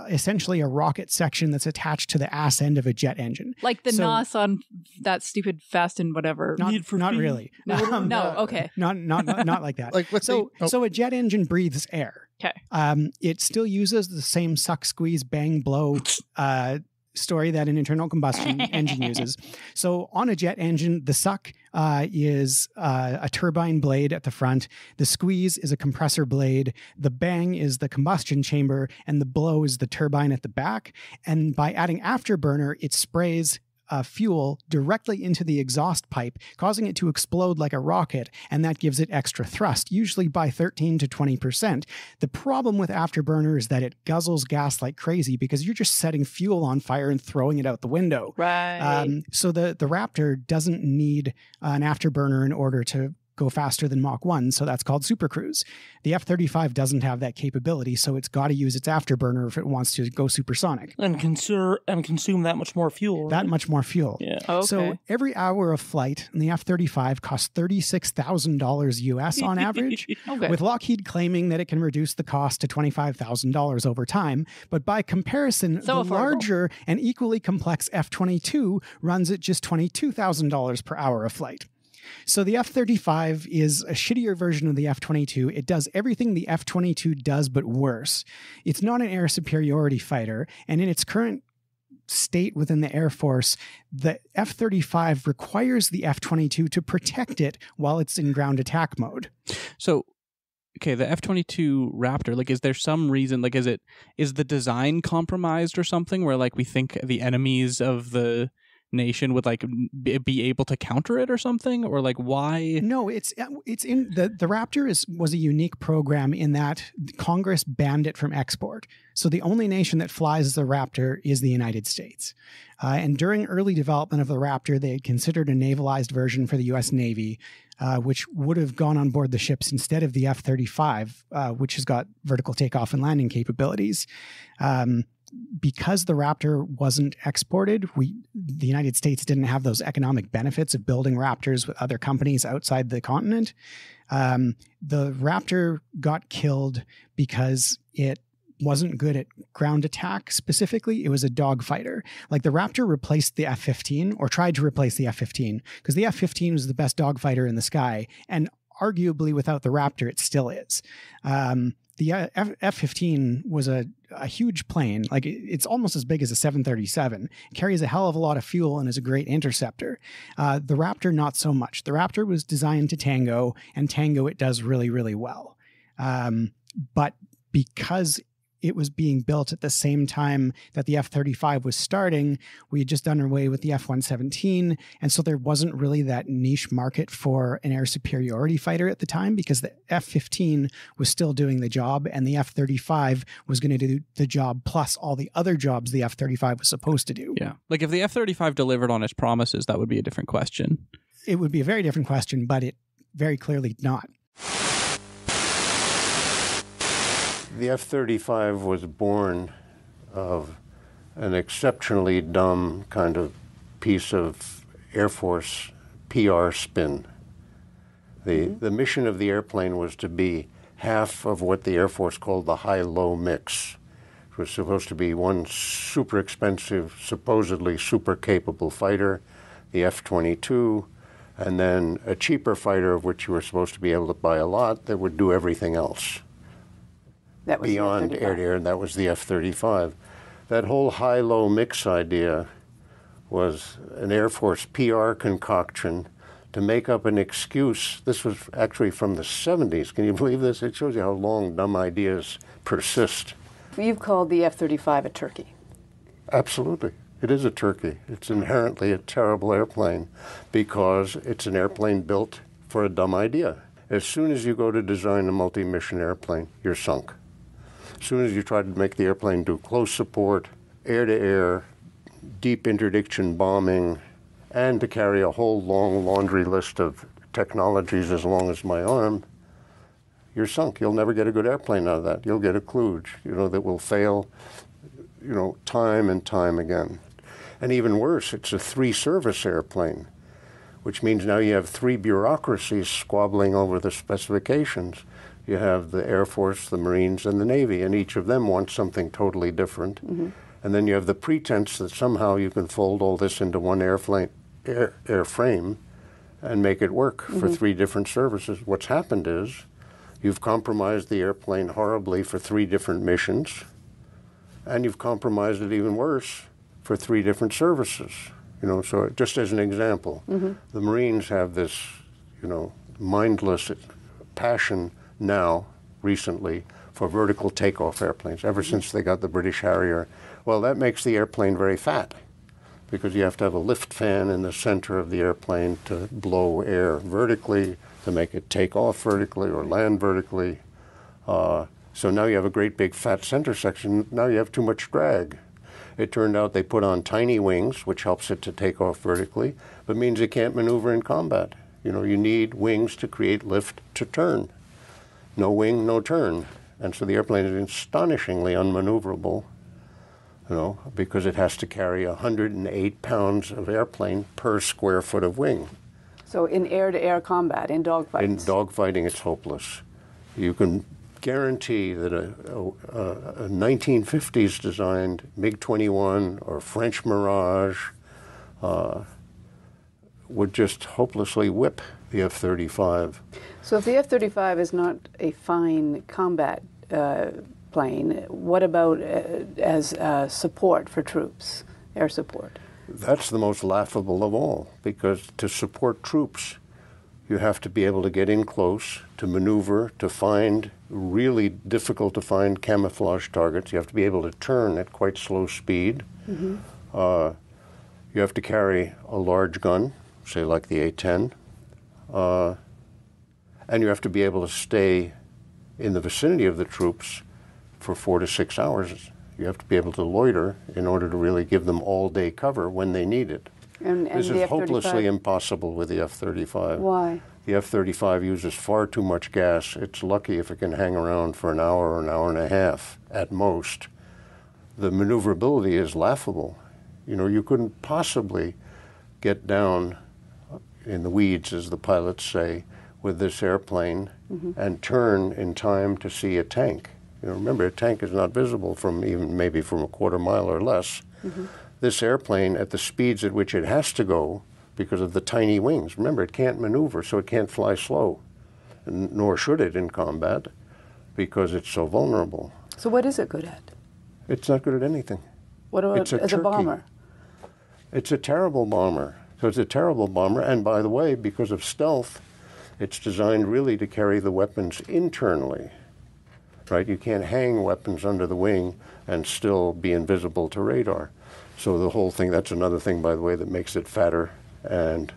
essentially a rocket section that's attached to the ass end of a jet engine. Like the NOS on that stupid Fast and whatever. Not really. No, okay. Not like that. Like so a jet engine breathes air. Okay. It still uses the same suck, squeeze, bang, blow story that an internal combustion engine uses. So on a jet engine, the suck is a turbine blade at the front. The squeeze is a compressor blade. The bang is the combustion chamber, and the blow is the turbine at the back. And by adding afterburner, it sprays fuel directly into the exhaust pipe, causing it to explode like a rocket, and that gives it extra thrust, usually by 13 to 20%. The problem with afterburner is that it guzzles gas like crazy because you're just setting fuel on fire and throwing it out the window. Right. So the Raptor doesn't need an afterburner in order to go faster than Mach 1, so that's called supercruise. The F-35 doesn't have that capability, so it's got to use its afterburner if it wants to go supersonic. And consume that much more fuel. That much more fuel. Yeah. Okay. So every hour of flight in the F-35 costs $36,000 US on average, Okay. with Lockheed claiming that it can reduce the cost to $25,000 over time. But by comparison, So the affordable. larger and equally complex F-22 runs at just $22,000 per hour of flight. So the F-35 is a shittier version of the F-22. It does everything the F-22 does, but worse. It's not an air superiority fighter, and in its current state within the Air Force, the F-35 requires the F-22 to protect it while it's in ground attack mode. So, okay, the F-22 Raptor, like, is there some reason, like, is the design compromised or something where, like, we think the enemies of the nation would like be able to counter it or something, or like why? No, it's in the Raptor was a unique program in that Congress banned it from export. So the only nation that flies the Raptor is the United States. And during early development of the Raptor, they had considered a navalized version for the U.S. Navy, which would have gone on board the ships instead of the F-35, which has got vertical takeoff and landing capabilities. Because the Raptor wasn't exported, the United States didn't have those economic benefits of building Raptors with other companies outside the continent. The Raptor got killed because it wasn't good at ground attack specifically. It was a dogfighter. Like the Raptor replaced the F-15, or tried to replace the F-15, because the F-15 was the best dogfighter in the sky, and arguably without the Raptor, it still is. The F-15 was a huge plane. Like it's almost as big as a 737. It carries a hell of a lot of fuel and is a great interceptor. The Raptor, not so much. The Raptor was designed to tango, and tango it does really, really well. But because it was being built at the same time that the F-35 was starting, we had just done away with the F-117. And so there wasn't really that niche market for an air superiority fighter at the time, because the F-15 was still doing the job, and the F-35 was going to do the job plus all the other jobs the F-35 was supposed to do. Yeah. Like if the F-35 delivered on its promises, that would be a different question. It would be a very different question, but it very clearly not. The F-35 was born of an exceptionally dumb kind of piece of Air Force PR spin. The mission of the airplane was to be half of what the Air Force called the high-low mix. It was supposed to be one super expensive, supposedly super capable fighter, the F-22, and then a cheaper fighter of which you were supposed to be able to buy a lot that would do everything else. That was beyond air-to-air, and that was the F-35. That whole high-low mix idea was an Air Force PR concoction to make up an excuse. This was actually from the 70s. Can you believe this? It shows you how long dumb ideas persist. You've called the F-35 a turkey. Absolutely. It is a turkey. It's inherently a terrible airplane because it's an airplane built for a dumb idea. As soon as you go to design a multi-mission airplane, you're sunk. As soon as you try to make the airplane do close support, air-to-air, deep interdiction bombing, and to carry a whole long laundry list of technologies as long as my arm, you're sunk. You'll never get a good airplane out of that. You'll get a kludge, that will fail, time and time again. And even worse, it's a 3-service airplane, which means now you have 3 bureaucracies squabbling over the specifications. You have the Air Force, the Marines, and the Navy, and each of them wants something totally different. And then you have the pretense that somehow you can fold all this into one airframe and make it work for 3 different services. What's happened is you've compromised the airplane horribly for 3 different missions, and you've compromised it even worse for 3 different services. So just as an example, the Marines have this, mindless passion now, recently, for vertical takeoff airplanes, ever since they got the British Harrier. Well, that makes the airplane very fat because you have to have a lift fan in the center of the airplane to blow air vertically, to make it take off vertically or land vertically. So now you have a great big fat center section. Now you have too much drag. It turned out they put on tiny wings, which helps it to take off vertically, but means it can't maneuver in combat. You need wings to create lift to turn. No wing, no turn. And so the airplane is astonishingly unmaneuverable, because it has to carry 108 pounds of airplane per square foot of wing. So in air-to-air combat, in dogfights? In dogfighting, it's hopeless. You can guarantee that a 1950s designed MiG-21 or French Mirage would just hopelessly whip the F-35. So if the F-35 is not a fine combat plane, what about as support for troops, air support? That's the most laughable of all, because to support troops, you have to be able to get in close, to maneuver, to find really difficult to find camouflage targets. You have to be able to turn at quite slow speed. You have to carry a large gun, say like the A-10. And you have to be able to stay in the vicinity of the troops for 4 to 6 hours. You have to be able to loiter in order to really give them all-day cover when they need it. And this the is hopelessly impossible with the F-35. Why? The F-35 uses far too much gas. It's lucky if it can hang around for an hour or an hour and a half at most. The maneuverability is laughable. You couldn't possibly get down in the weeds, as the pilots say, with this airplane and turn in time to see a tank. Remember, a tank is not visible from even maybe from a quarter mile or less. This airplane, at the speeds at which it has to go, because of the tiny wings, remember, it can't maneuver, so it can't fly slow, nor should it in combat, because it's so vulnerable. So what is it good at? It's not good at anything. What about as a bomber? It's a terrible bomber. So it's a terrible bomber, and by the way, because of stealth, it's designed really to carry the weapons internally, right? You can't hang weapons under the wing and still be invisible to radar. So the whole thing, that's another thing, by the way, that makes it fatter and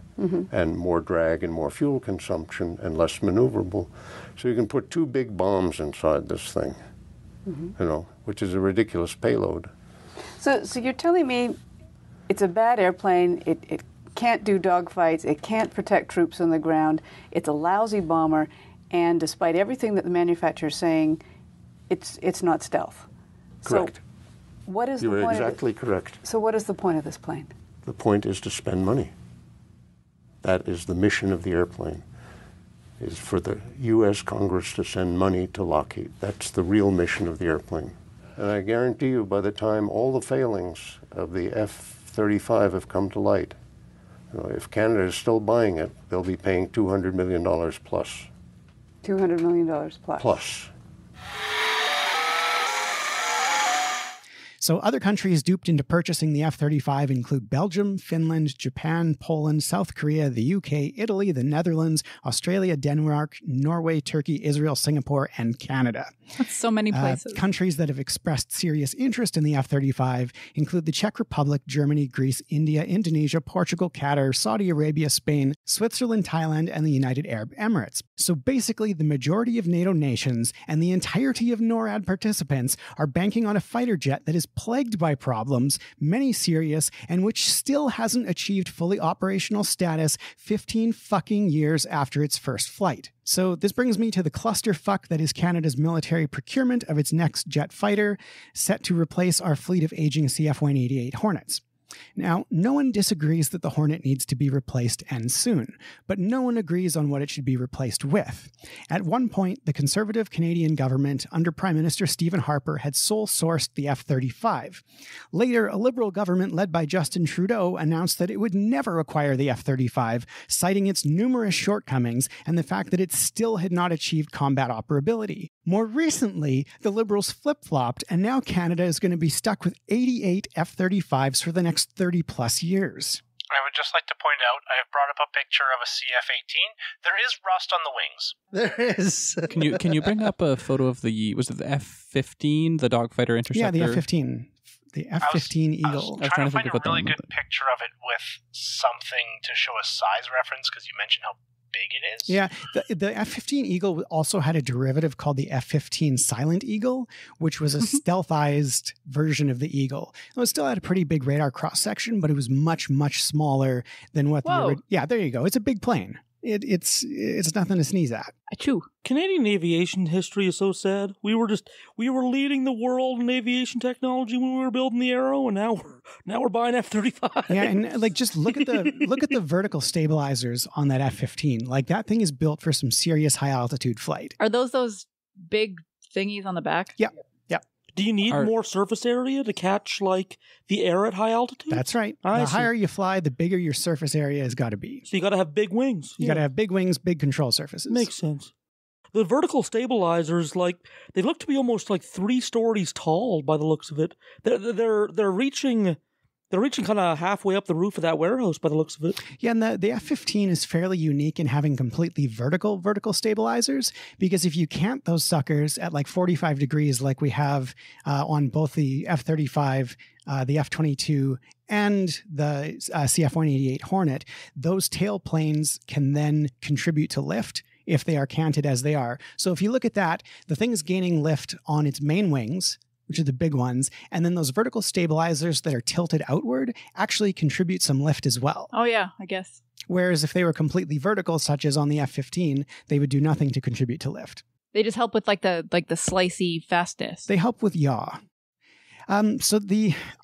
more drag and more fuel consumption and less maneuverable. So you can put 2 big bombs inside this thing, which is a ridiculous payload. So you're telling me it's a bad airplane, it can't do dogfights, it can't protect troops on the ground, it's a lousy bomber, and despite everything that the manufacturer's saying, it's not stealth. Correct. So what is You're the point exactly correct. So what is the point of this plane? The point is to spend money. That is the mission of the airplane, is for the U.S. Congress to send money to Lockheed. That's the real mission of the airplane. And I guarantee you, by the time all the failings of the F-35 have come to light, if Canada is still buying it, they'll be paying $200 million plus. $200 million plus. Plus. So other countries duped into purchasing the F-35 include Belgium, Finland, Japan, Poland, South Korea, the UK, Italy, the Netherlands, Australia, Denmark, Norway, Turkey, Israel, Singapore, and Canada. That's so many places. Countries that have expressed serious interest in the F-35 include the Czech Republic, Germany, Greece, India, Indonesia, Portugal, Qatar, Saudi Arabia, Spain, Switzerland, Thailand, and the United Arab Emirates. So basically, the majority of NATO nations and the entirety of NORAD participants are banking on a fighter jet that is plagued by problems, many serious, and which still hasn't achieved fully operational status 15 fucking years after its first flight. So this brings me to the clusterfuck that is Canada's military procurement of its next jet fighter, set to replace our fleet of aging CF-188 Hornets. Now, no one disagrees that the Hornet needs to be replaced and soon, but no one agrees on what it should be replaced with. At one point, the Conservative Canadian government, under Prime Minister Stephen Harper, had sole-sourced the F-35. Later, a Liberal government led by Justin Trudeau announced that it would never acquire the F-35, citing its numerous shortcomings and the fact that it still had not achieved combat operability. More recently, the Liberals flip-flopped, and now Canada is going to be stuck with 88 F-35s for the next 30-plus years. I would just like to point out, I have brought up a picture of a CF-18. There is rust on the wings. There is. Can you bring up a photo of was it the F-15, the dogfighter interceptor? Yeah, the F-15. The F-15 Eagle. I was trying to find a really good picture of it with something to show a size reference, because you mentioned how big it is. Yeah, the F-15 Eagle also had a derivative called the F-15 Silent Eagle, which was a stealthized version of the Eagle. It still had a pretty big radar cross-section, but it was much, much smaller than what yeah, there you go. It's a big plane. It's nothing to sneeze at. Achoo. Canadian aviation history is so sad. We were leading the world in aviation technology when we were building the Arrow, and now we're buying F-35. Yeah, and like just look at the vertical stabilizers on that F-15. Like that thing is built for some serious high altitude flight. Are those big thingies on the back? Yeah. Do you need more surface area to catch like the air at high altitude? That's right. The higher you fly, the bigger your surface area has got to be. So you got to have big wings. You got to have big wings, big control surfaces. Makes sense. The vertical stabilizers, like they look to be almost like 3 stories tall by the looks of it. They're reaching kind of halfway up the roof of that warehouse by the looks of it. Yeah, and the F-15 is fairly unique in having completely vertical stabilizers, because if you cant those suckers at like 45 degrees like we have on both the F-35, the F-22, and the CF-188 Hornet, those tailplanes can then contribute to lift if they are canted as they are. So if you look at that, the thing is gaining lift on its main wings, which are the big ones, and then those vertical stabilizers that are tilted outward actually contribute some lift as well. Oh yeah, I guess. Whereas if they were completely vertical, such as on the F-15, they would do nothing to contribute to lift. They just help with like the slicey fastness. They help with yaw. So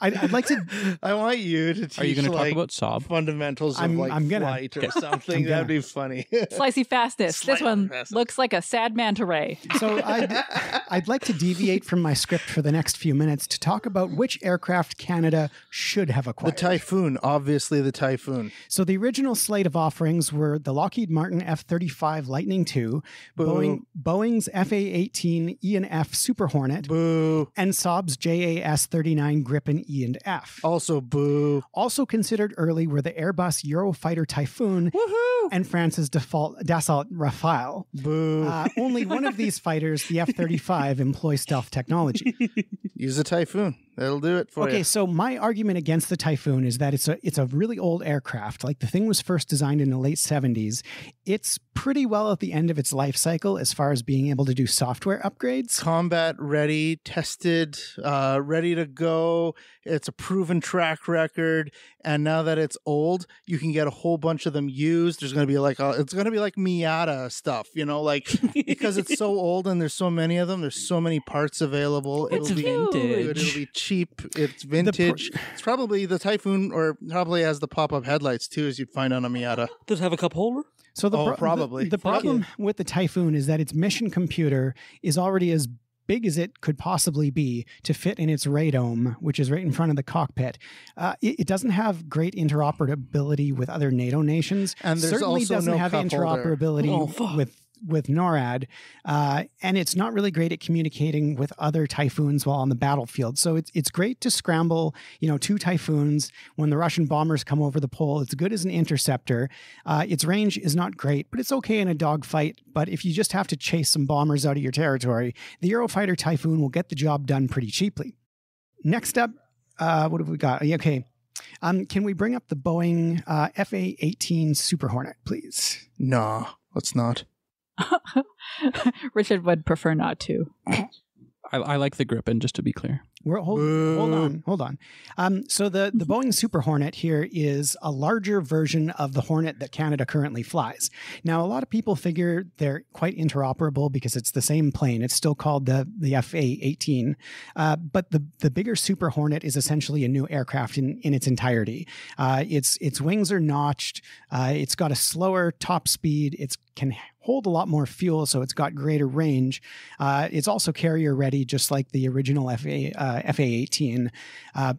I'd like to. I want you to teach. Are you going to talk about Saab fundamentals of flight or something? That'd be funny. Slicey fastest. This one looks like a sad manta ray. So I'd like to deviate from my script for the next few minutes to talk about which aircraft Canada should have acquired. The Typhoon, obviously the Typhoon. So the original slate of offerings were the Lockheed Martin F-35 Lightning II, Boeing's FA-18 E and F Super Hornet, and Saab's JAS-39 Gripen E and F. Also boo. Also considered early were the Airbus Eurofighter Typhoon and France's Dassault Rafale. Boo. Only one of these fighters, the F-35, employs stealth technology. Use a Typhoon. That'll do it for you. Okay, so my argument against the Typhoon is that it's a really old aircraft. Like the thing was first designed in the late 70s. It's pretty well at the end of its life cycle as far as being able to do software upgrades. Combat ready, tested, ready to go. It's a proven track record. And now that it's old, you can get a whole bunch of them used. There's going to be it's going to be like Miata stuff, like because it's so old and there's so many of them. There's so many parts available. It's vintage. It'll be cheap. cheap. It's vintage. It's probably the Typhoon, or probably has the pop-up headlights too, as you'd find on a Miata. Does it have a cup holder? So probably. The problem with the Typhoon is that its mission computer is already as big as it could possibly be to fit in its radome, which is right in front of the cockpit. It doesn't have great interoperability with other NATO nations. And there's certainly also doesn't no have cup holder. interoperability with NORAD, and it's not really great at communicating with other Typhoons while on the battlefield. So it's great to scramble, 2 Typhoons when the Russian bombers come over the pole. It's good as an interceptor. Its range is not great, but it's okay in a dogfight. But if you just have to chase some bombers out of your territory, the Eurofighter Typhoon will get the job done pretty cheaply. Next up, what have we got? Okay. Can we bring up the Boeing FA-18 Super Hornet, please? No, let's not. Richard would prefer not to. I like the Gripen, just to be clear. Hold on. So the Boeing Super Hornet here is a larger version of the Hornet that Canada currently flies. Now, a lot of people figure they're quite interoperable because it's the same plane. It's still called the FA-18. But the bigger Super Hornet is essentially a new aircraft in its entirety. Its wings are notched. It's got a slower top speed. It can hold a lot more fuel, so it's got greater range. It's also carrier ready, just like the original FA-18,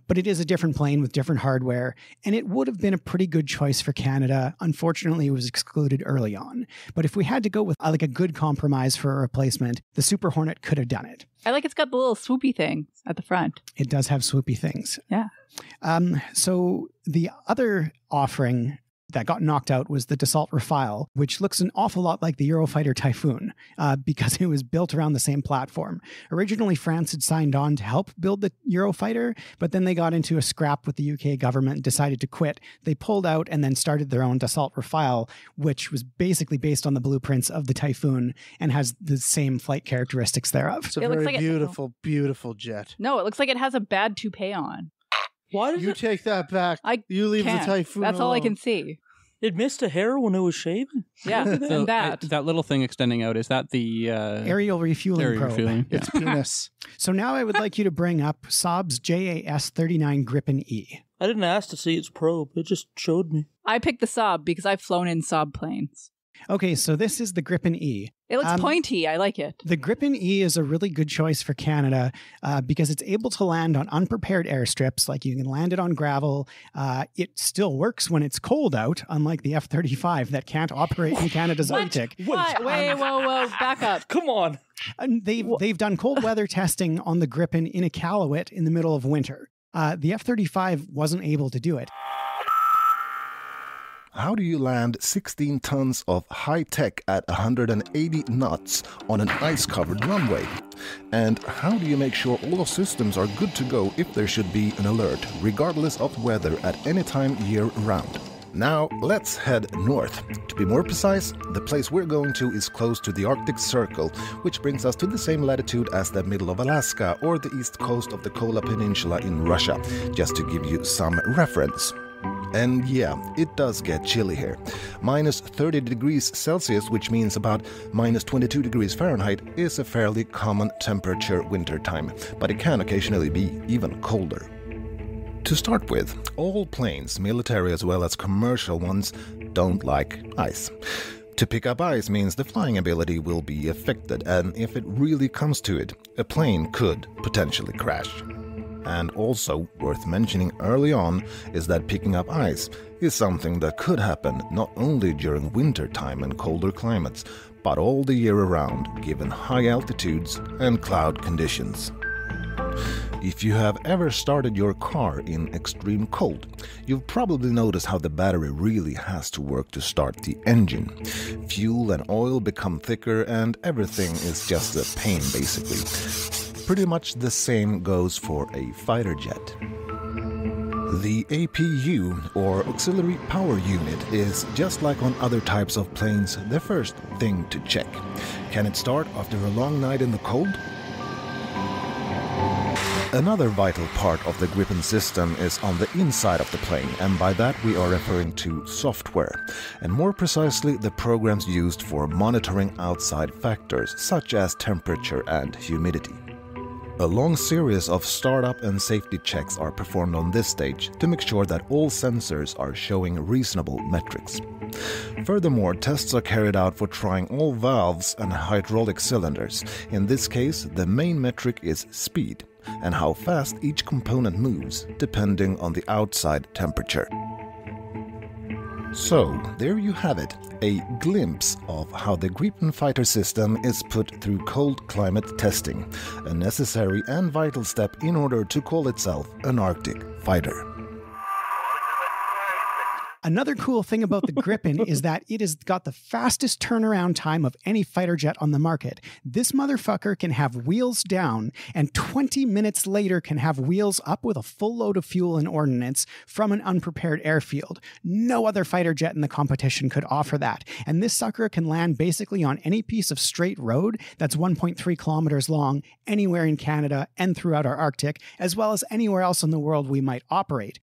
but it is a different plane with different hardware, and it would have been a pretty good choice for Canada. Unfortunately, it was excluded early on. But if we had to go with like a good compromise for a replacement, the Super Hornet could have done it. I like it's got the little swoopy thing at the front. It does have swoopy things. Yeah. So the other offering that got knocked out was the Dassault Rafale, which looks an awful lot like the Eurofighter Typhoon because it was built around the same platform. Originally, France had signed on to help build the Eurofighter, but then they got into a scrap with the UK government and decided to quit. They pulled out and then started their own Dassault Rafale, which was basically based on the blueprints of the Typhoon and has the same flight characteristics thereof. It's a very beautiful, beautiful jet. No, it looks like it has a bad toupee on. Why did you take that back? You leave the Typhoon That's alone. all I can see. It missed a hair when it was shaven. Yeah, So that. that little thing extending out, is that the aerial refueling probe? Refueling. It's penis. So now I would like you to bring up Saab's JAS-39 Gripen E. I didn't ask to see its probe. It just showed me. I picked the Saab because I've flown in Saab planes. Okay, so this is the Gripen E. It looks pointy. I like it. The Gripen E is a really good choice for Canada because it's able to land on unprepared airstrips. Like you can land it on gravel. It still works when it's cold out, unlike the F-35 that can't operate in Canada's Arctic. What? Wait, whoa, back up. Come on. And they've done cold weather testing on the Gripen in Iqaluit in the middle of winter. The F-35 wasn't able to do it. How do you land 16 tons of high-tech at 180 knots on an ice-covered runway? And how do you make sure all the systems are good to go if there should be an alert, regardless of weather at any time year-round? Now, let's head north. To be more precise, the place we're going to is close to the Arctic Circle, which brings us to the same latitude as the middle of Alaska or the east coast of the Kola Peninsula in Russia, just to give you some reference. And yeah, it does get chilly here. Minus 30 degrees Celsius, which means about minus 22 degrees Fahrenheit, is a fairly common temperature wintertime, but it can occasionally be even colder. To start with, all planes, military as well as commercial ones, don't like ice. To pick up ice means the flying ability will be affected, and if it really comes to it, a plane could potentially crash. And also, worth mentioning early on, is that picking up ice is something that could happen not only during winter time and colder climates, but all the year around, given high altitudes and cloud conditions. If you have ever started your car in extreme cold, you've probably noticed how the battery really has to work to start the engine. Fuel and oil become thicker and everything is just a pain basically. Pretty much the same goes for a fighter jet. The APU, or Auxiliary Power Unit, is just like on other types of planes, the first thing to check. Can it start after a long night in the cold? Another vital part of the Gripen system is on the inside of the plane, and by that we are referring to software, and more precisely the programs used for monitoring outside factors such as temperature and humidity. A long series of startup and safety checks are performed on this stage to make sure that all sensors are showing reasonable metrics. Furthermore, tests are carried out for trying all valves and hydraulic cylinders. In this case, the main metric is speed and how fast each component moves, depending on the outside temperature. So, there you have it, a glimpse of how the Gripen fighter system is put through cold climate testing, a necessary and vital step in order to call itself an Arctic fighter. Another cool thing about the Gripen is that it has got the fastest turnaround time of any fighter jet on the market. This motherfucker can have wheels down and 20 minutes later can have wheels up with a full load of fuel and ordnance from an unprepared airfield. No other fighter jet in the competition could offer that. And this sucker can land basically on any piece of straight road that's 1.3 kilometers long anywhere in Canada and throughout our Arctic, as well as anywhere else in the world we might operate.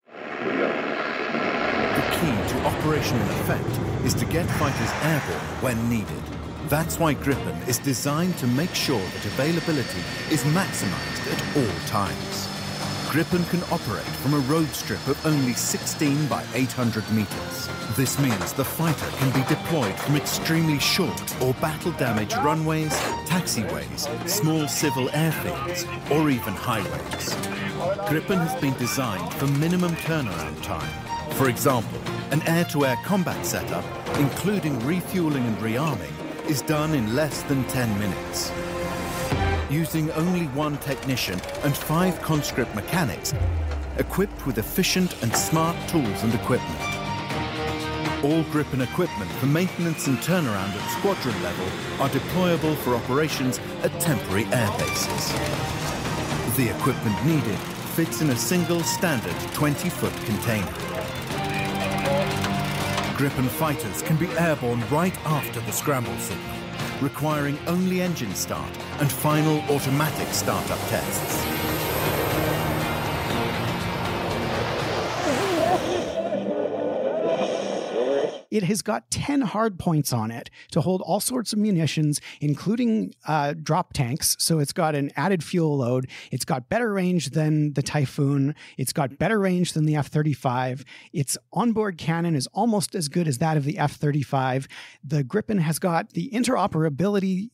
The key to operational effect is to get fighters airborne when needed. That's why Gripen is designed to make sure that availability is maximized at all times. Gripen can operate from a road strip of only 16 by 800 meters. This means the fighter can be deployed from extremely short or battle-damaged runways, taxiways, small civil airfields, or even highways. Gripen has been designed for minimum turnaround time. For example, an air-to-air combat setup, including refueling and rearming, is done in less than 10 minutes. Using only one technician and 5 conscript mechanics, equipped with efficient and smart tools and equipment. All Gripen equipment for maintenance and turnaround at squadron level are deployable for operations at temporary air bases. The equipment needed fits in a single standard 20-foot container. Gripen fighters can be airborne right after the scramble signal, requiring only engine start and final automatic startup tests. It has got 10 hard points on it to hold all sorts of munitions, including drop tanks. So it's got an added fuel load. It's got better range than the Typhoon. It's got better range than the F-35. Its onboard cannon is almost as good as that of the F-35. The Gripen has got the interoperability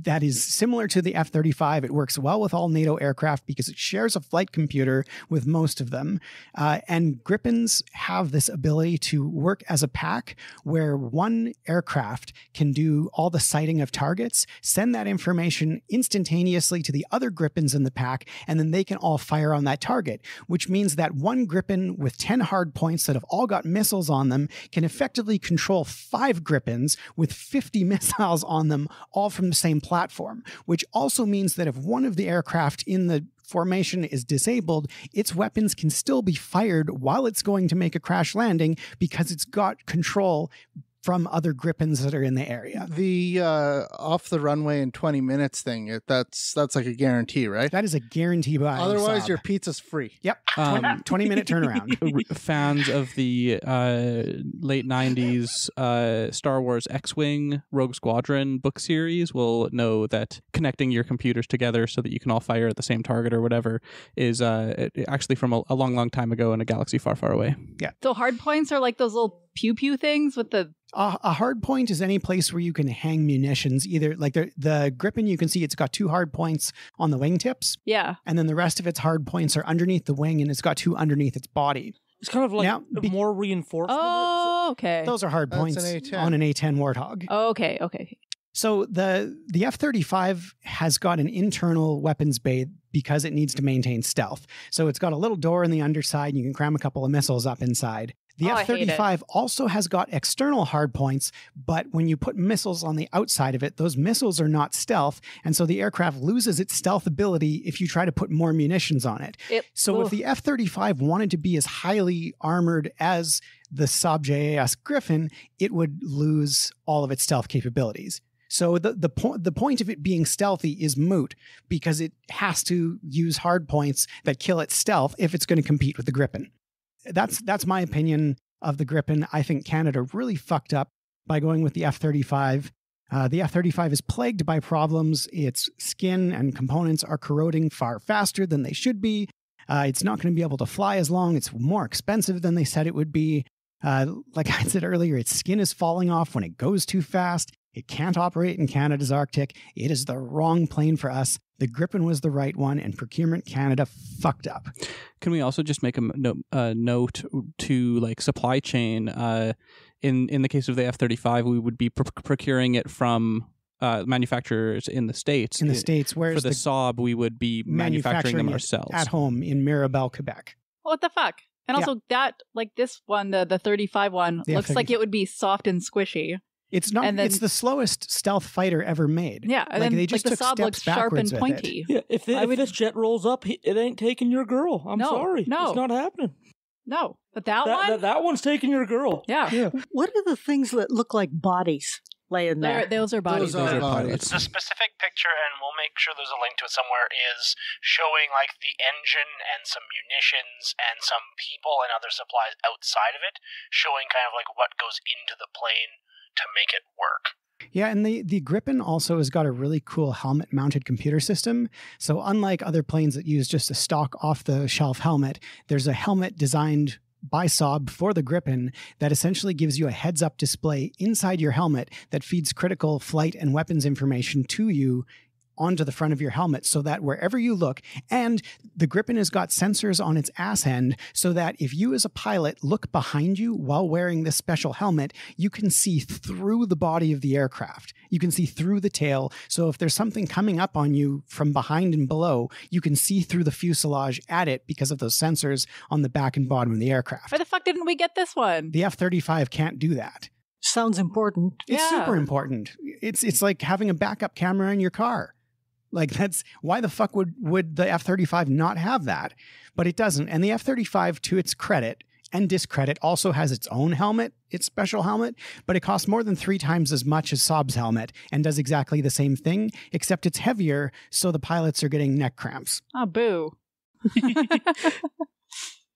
that is similar to the F-35. It works well with all NATO aircraft because it shares a flight computer with most of them. And Gripens have this ability to work as a pack where one aircraft can do all the sighting of targets, send that information instantaneously to the other Gripens in the pack, and then they can all fire on that target, which means that one Gripen with 10 hard points that have all got missiles on them can effectively control 5 Gripens with 50 missiles on them, all from the same platform, which also means that if one of the aircraft in the formation is disabled, its weapons can still be fired while it's going to make a crash landing because it's got control from other Gripens that are in the area. The off the runway in 20 minutes thing, that's like a guarantee, right? That is a guarantee by Otherwise, Saab. your pizza's free. Yep, 20-minute turnaround. Fans of the late 90s Star Wars X-Wing Rogue Squadron book series will know that connecting your computers together so that you can all fire at the same target or whatever is actually from a long, long time ago in a galaxy far, far away. Yeah. So hard points are like those little pew-pew things with the... A hard point is any place where you can hang munitions. Either like the Gripen, you can see it's got 2 hard points on the wingtips. Yeah. And then the rest of its hard points are underneath the wing, and it's got 2 underneath its body. It's kind of like more reinforcement. Oh, okay. Those are hard points on an A-10 Warthog. Oh, okay. So the F-35 has got an internal weapons bay because it needs to maintain stealth. So it's got a little door in the underside, and you can cram a couple of missiles up inside. The F-35 also has got external hard points, but when you put missiles on the outside of it, those missiles are not stealth, and so the aircraft loses its stealth ability if you try to put more munitions on it. If the F-35 wanted to be as highly armored as the Saab JAS Gripen, it would lose all of its stealth capabilities. So the point of it being stealthy is moot because it has to use hard points that kill its stealth if it's going to compete with the Gripen. That's my opinion of the Gripen. I think Canada really fucked up by going with the F-35. The F-35 is plagued by problems. Its skin and components are corroding far faster than they should be. It's not going to be able to fly as long. It's more expensive than they said it would be. Like I said earlier, its skin is falling off when it goes too fast. It can't operate in Canada's Arctic. It is the wrong plane for us. The Gripen was the right one, and Procurement Canada fucked up. Can we also just make a note to like supply chain? In the case of the F-35, we would be procuring it from manufacturers in the States. In the States, whereas for the Saab, we would be manufacturing them ourselves at home in Mirabel, Quebec. What the fuck? And also that, like this one, the 35 one, looks like it would be soft and squishy. It's not. Then, it's the slowest stealth fighter ever made. Yeah, and like, then they just the took Saab looks sharp and pointy. Yeah, if this jet rolls up, it ain't taking your girl. I'm sorry. No, it's not happening. No, but that one, that one's taking your girl. Yeah. What are the things that look like bodies laying there? Those are bodies. Those are bodies. The specific picture, and we'll make sure there's a link to it somewhere, is showing like the engine and some munitions and some people and other supplies outside of it, showing kind of like what goes into the plane to make it work. Yeah, and the Gripen also has got a really cool helmet-mounted computer system. So unlike other planes that use just a stock off-the-shelf helmet, there's a helmet designed by Saab for the Gripen that essentially gives you a heads-up display inside your helmet that feeds critical flight and weapons information to you onto the front of your helmet so that wherever you look, and the Gripen has got sensors on its ass end so that if you as a pilot look behind you while wearing this special helmet, you can see through the body of the aircraft. You can see through the tail. So if there's something coming up on you from behind and below, you can see through the fuselage at it because of those sensors on the back and bottom of the aircraft. Why the fuck didn't we get this one? The F-35 can't do that. Sounds important. It's super important. It's like having a backup camera in your car. Like, that's why the fuck would the F-35 not have that? But it doesn't. And the F-35, to its credit and discredit, also has its own helmet, its special helmet, but it costs more than 3 times as much as Saab's helmet and does exactly the same thing, except it's heavier, so the pilots are getting neck cramps. Oh, boo.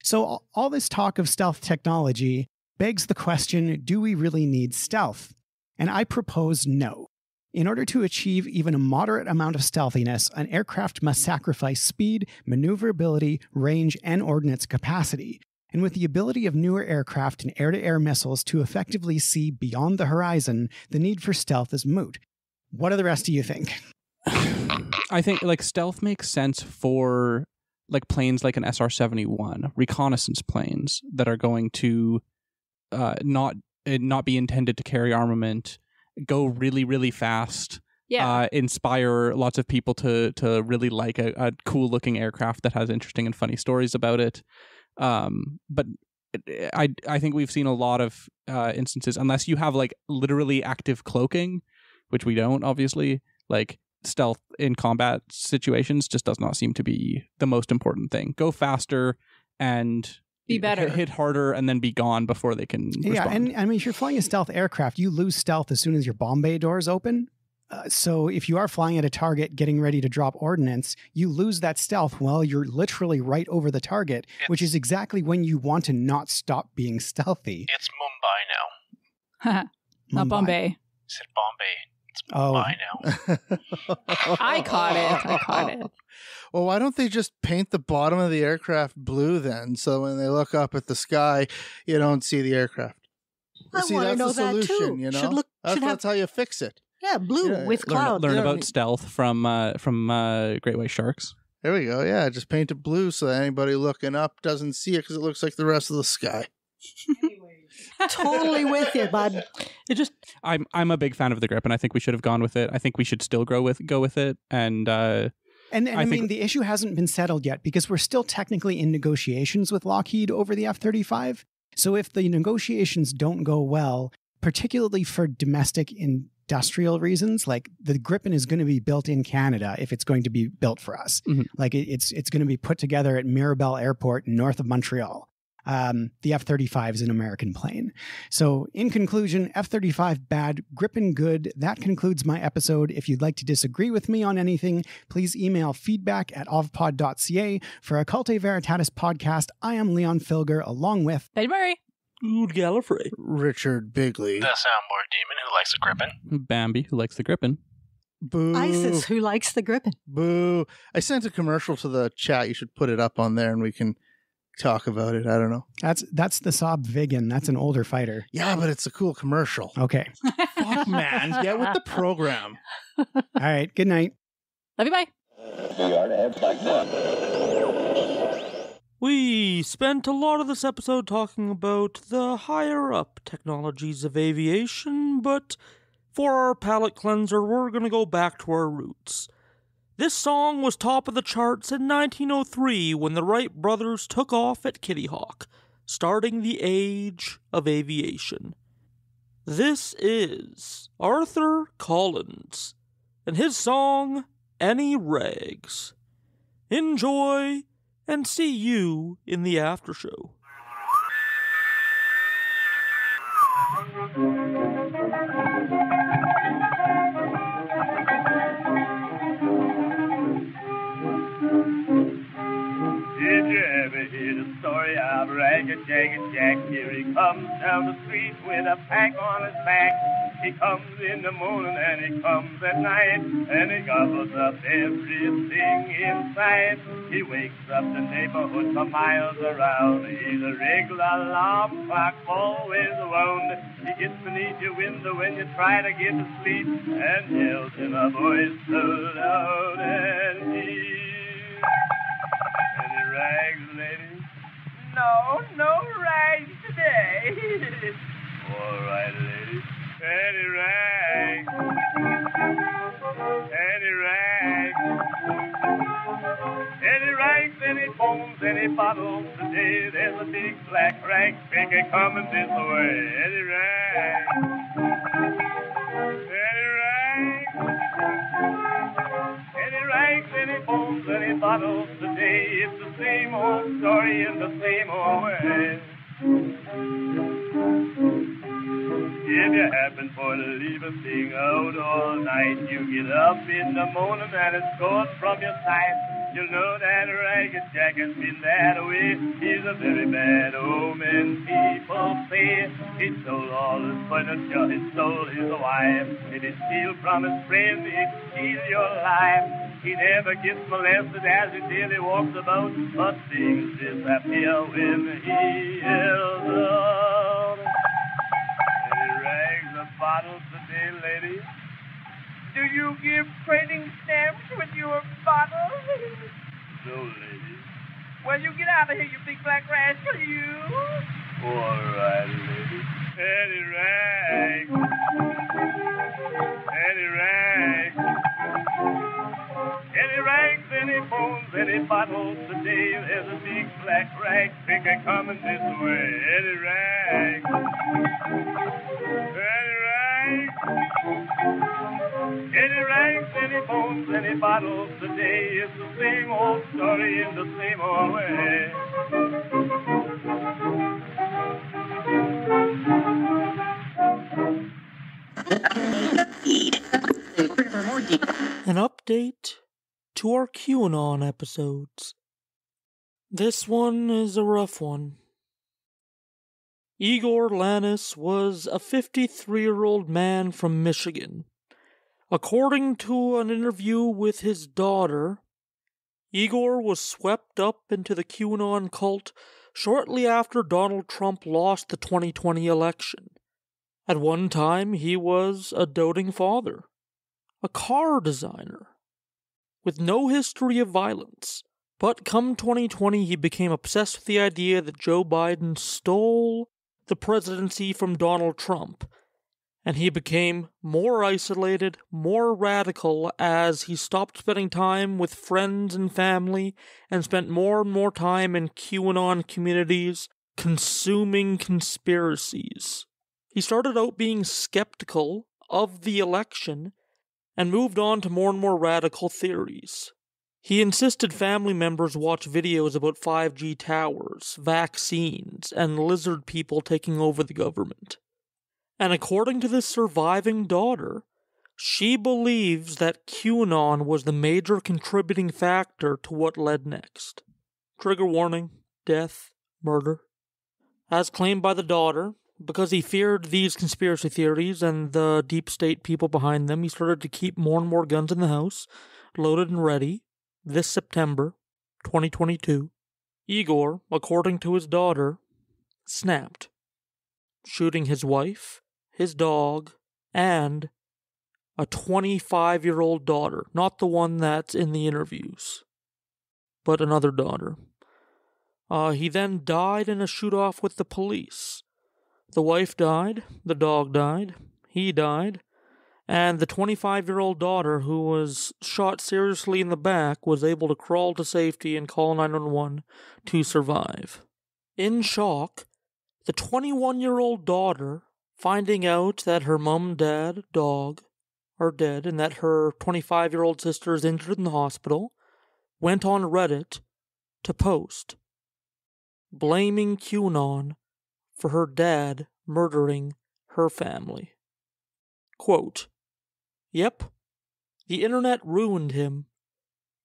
So all this talk of stealth technology begs the question, do we really need stealth? And I propose no. In order to achieve even a moderate amount of stealthiness, an aircraft must sacrifice speed, maneuverability, range, and ordnance capacity. And with the ability of newer aircraft and air-to-air missiles to effectively see beyond the horizon, the need for stealth is moot. What do the rest of you think? I think like stealth makes sense for like planes like an SR-71, reconnaissance planes that are going to not be intended to carry armament, go really, really fast, inspire lots of people to really like a cool-looking aircraft that has interesting and funny stories about it. But I think we've seen a lot of instances, unless you have like literally active cloaking, which we don't, obviously, like stealth in combat situations just does not seem to be the most important thing. Go faster and be better, hit harder, and then be gone before they can respond. Yeah, and I mean, if you're flying a stealth aircraft, you lose stealth as soon as your bomb bay doors open. So if you are flying at a target getting ready to drop ordnance, you lose that stealth while you're literally right over the target, which is exactly when you want to not stop being stealthy. It's Mumbai now. Not Bombay. I said Bombay. It's Mumbai now. I caught it. Well, why don't they just paint the bottom of the aircraft blue then? So when they look up at the sky, you don't see the aircraft. See, that's the solution, you know? That's how you fix it. Yeah, blue with clouds. Learn about stealth from Great White Sharks. There we go. Yeah, just paint it blue so that anybody looking up doesn't see it because it looks like the rest of the sky. Totally with you, bud. I'm a big fan of the Grip, and I think we should have gone with it. I think we should still go with it, and I mean, the issue hasn't been settled yet because we're still technically in negotiations with Lockheed over the F-35. So if the negotiations don't go well, particularly for domestic industrial reasons, like the Gripen is going to be built in Canada if it's going to be built for us. Mm-hmm. Like it's going to be put together at Mirabel Airport north of Montreal. The F-35 is an American plane. So in conclusion, F-35 bad, Gripen good. That concludes my episode. If you'd like to disagree with me on anything, please email feedback@ovpod.ca. For Occultae Veritatis podcast, I am Leon Filger along with Ben Murray. Ood Gallifrey. Richard Bigley. The soundboard demon who likes a grippin. Bambi, who likes the grippin. Boo. Isis, who likes the grippin. Boo. I sent a commercial to the chat. You should put it up on there and we can talk about it. I don't know. That's the Saab Viggen. That's an older fighter. Yeah, but it's a cool commercial. Okay. Fuck, man. Get with the program. All right. Good night. Love you. Bye. We spent a lot of this episode talking about the higher-up technologies of aviation, but for our palate cleanser, we're going to go back to our roots. This song was top of the charts in 1903 when the Wright brothers took off at Kitty Hawk, starting the age of aviation. This is Arthur Collins and his song, Any Rags. Enjoy, and see you in the after show. Did you ever hear the story of Ragged Jagged Jack? Here he comes down the street with a pack on his back. He comes in the morning and he comes at night, and he gobbles up everything in sight. He wakes up the neighborhood for miles around. He's a regular alarm clock, always wound. He gets beneath your window when you try to get to sleep, and yells in a voice so loud and deep. Any rags, lady? No rags today. All right, lady. Any rags? Any rags? Any rags, any bones, any bottles today? There's a big black rag figure coming this way. Any rags? Any rags? Any rags, any bones, any bottles today? It's the same old story in the same old way. If you happen for to leave a thing out all night, you get up in the morning and it's gone from your sight. You'll know that Ragged Jack has been that way. He's a very bad omen, people say. He stole all his furniture, he stole his wife. If he steal from his friends, he'd steal your life. He never gets molested as he daily walks about, but things disappear when he is out. Bottles today, lady? Do you give trading stamps with your bottles? No, lady. Well, you get out of here, you big black rascal, you. All right, lady. Any rags? Any rags? Any rags, any bones, any bottles today? There's a big black rag picker coming this way. Any rags? Any rags, any bones, any bottles today. It's the same old story in the same old way. An update to our QAnon episodes. This one is a rough one. Igor Lannis was a 53-year-old man from Michigan. According to an interview with his daughter, Igor was swept up into the QAnon cult shortly after Donald Trump lost the 2020 election. At one time, he was a doting father, a car designer, with no history of violence. But come 2020, he became obsessed with the idea that Joe Biden stole the presidency from Donald Trump, and he became more isolated, more radical as he stopped spending time with friends and family and spent more and more time in QAnon communities consuming conspiracies. He started out being skeptical of the election and moved on to more and more radical theories. He insisted family members watch videos about 5G towers, vaccines, and lizard people taking over the government. And according to this surviving daughter, she believes that QAnon was the major contributing factor to what led next. Trigger warning, death, murder. as claimed by the daughter, because he feared these conspiracy theories and the deep state people behind them, he started to keep more and more guns in the house, loaded and ready, this September 2022. Igor, according to his daughter, snapped, shooting his wife, his dog, and a 25-year-old daughter. Not the one that's in the interviews, but another daughter. He then died in a shoot-off with the police. The wife died, the dog died, he died, and the 25-year-old daughter, who was shot seriously in the back, was able to crawl to safety and call 911 to survive. In shock, the 21-year-old daughter, finding out that her mom, dad, dog are dead and that her 25-year-old sister is injured in the hospital, went on Reddit to post, blaming QAnon for her dad murdering her family. Quote, "Yep, the internet ruined him.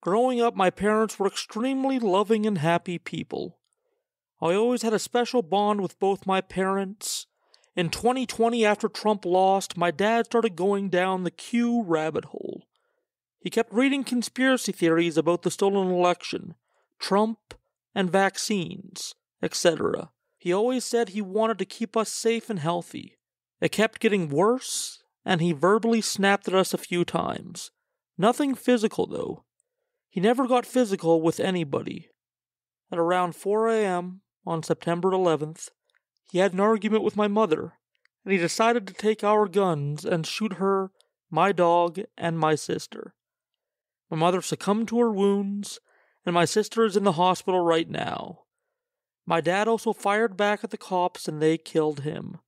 Growing up, my parents were extremely loving and happy people. I always had a special bond with both my parents. In 2020, after Trump lost, my dad started going down the Q rabbit hole. He kept reading conspiracy theories about the stolen election, Trump, and vaccines, etc. He always said he wanted to keep us safe and healthy. It kept getting worse, and he verbally snapped at us a few times. Nothing physical, though. He never got physical with anybody. At around 4 a.m. on September 11th, he had an argument with my mother, and he decided to take our guns and shoot her, my dog, and my sister. My mother succumbed to her wounds, and my sister is in the hospital right now. My dad also fired back at the cops, and they killed him.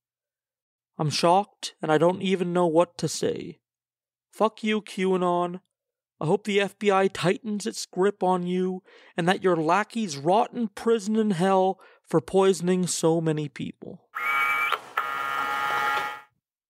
I'm shocked, and I don't even know what to say. Fuck you, QAnon. I hope the FBI tightens its grip on you, and that your lackeys rot in prison in hell for poisoning so many people."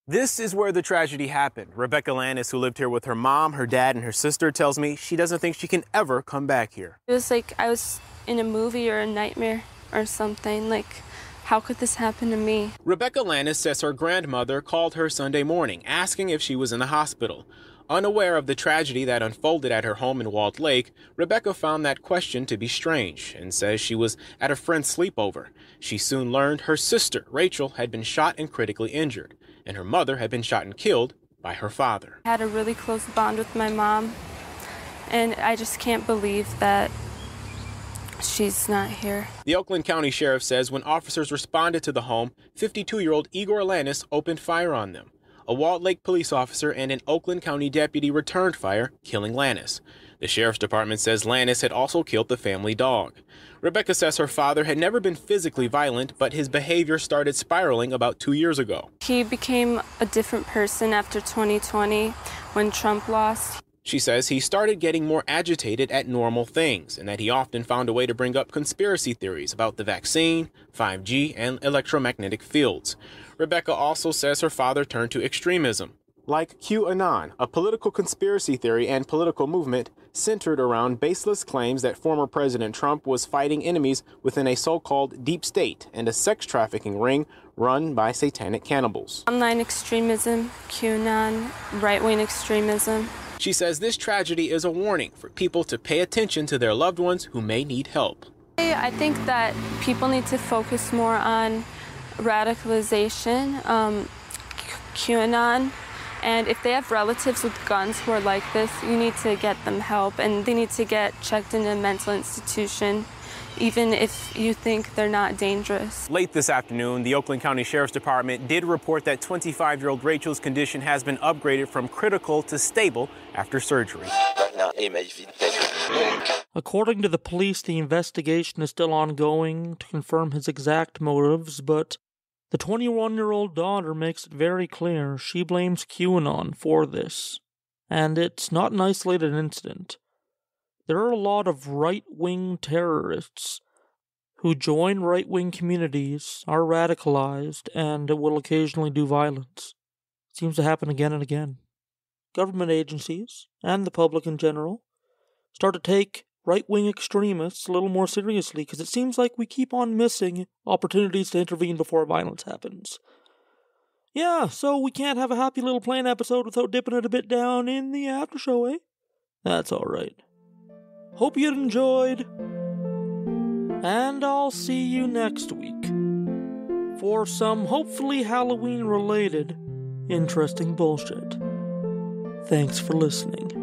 This is where the tragedy happened. Rebecca Lannis, who lived here with her mom, her dad, and her sister, tells me she doesn't think she can ever come back here. It was like I was in a movie or a nightmare or something. Like, how could this happen to me? Rebecca Lannis says her grandmother called her Sunday morning, asking if she was in the hospital. Unaware of the tragedy that unfolded at her home in Walled Lake, Rebecca found that question to be strange and says she was at a friend's sleepover. She soon learned her sister, Rachel, had been shot and critically injured, and her mother had been shot and killed by her father. I had a really close bond with my mom, and I just can't believe that she's not here. The Oakland County Sheriff says when officers responded to the home, 52-year-old Igor Lannis opened fire on them. A Walled Lake police officer and an Oakland County deputy returned fire, killing Lannis. The sheriff's department says Lannis had also killed the family dog. Rebecca says her father had never been physically violent, but his behavior started spiraling about 2 years ago. He became a different person after 2020 when Trump lost. She says he started getting more agitated at normal things, and that he often found a way to bring up conspiracy theories about the vaccine, 5G, and electromagnetic fields. Rebecca also says her father turned to extremism, like QAnon, a political conspiracy theory and political movement centered around baseless claims that former President Trump was fighting enemies within a so-called deep state and a sex trafficking ring run by satanic cannibals. Online extremism, QAnon, right-wing extremism. She says this tragedy is a warning for people to pay attention to their loved ones who may need help. I think that people need to focus more on radicalization, QAnon, and if they have relatives with guns who are like this, you need to get them help, and they need to get checked in a mental institution, even if you think they're not dangerous. Late this afternoon, the Oakland County Sheriff's Department did report that 25-year-old Rachel's condition has been upgraded from critical to stable after surgery. According to the police, the investigation is still ongoing to confirm his exact motives, but the 21-year-old daughter makes it very clear she blames QAnon for this. And it's not an isolated incident. There are a lot of right-wing terrorists who join right-wing communities, are radicalized, and will occasionally do violence. It seems to happen again and again. Government agencies, and the public in general, start to take right-wing extremists a little more seriously, because it seems like we keep on missing opportunities to intervene before violence happens. Yeah, so we can't have a happy little plane episode without dipping it a bit down in the after show, eh? That's alright. Hope you enjoyed. And I'll see you next week for some hopefully Halloween-related interesting bullshit. Thanks for listening.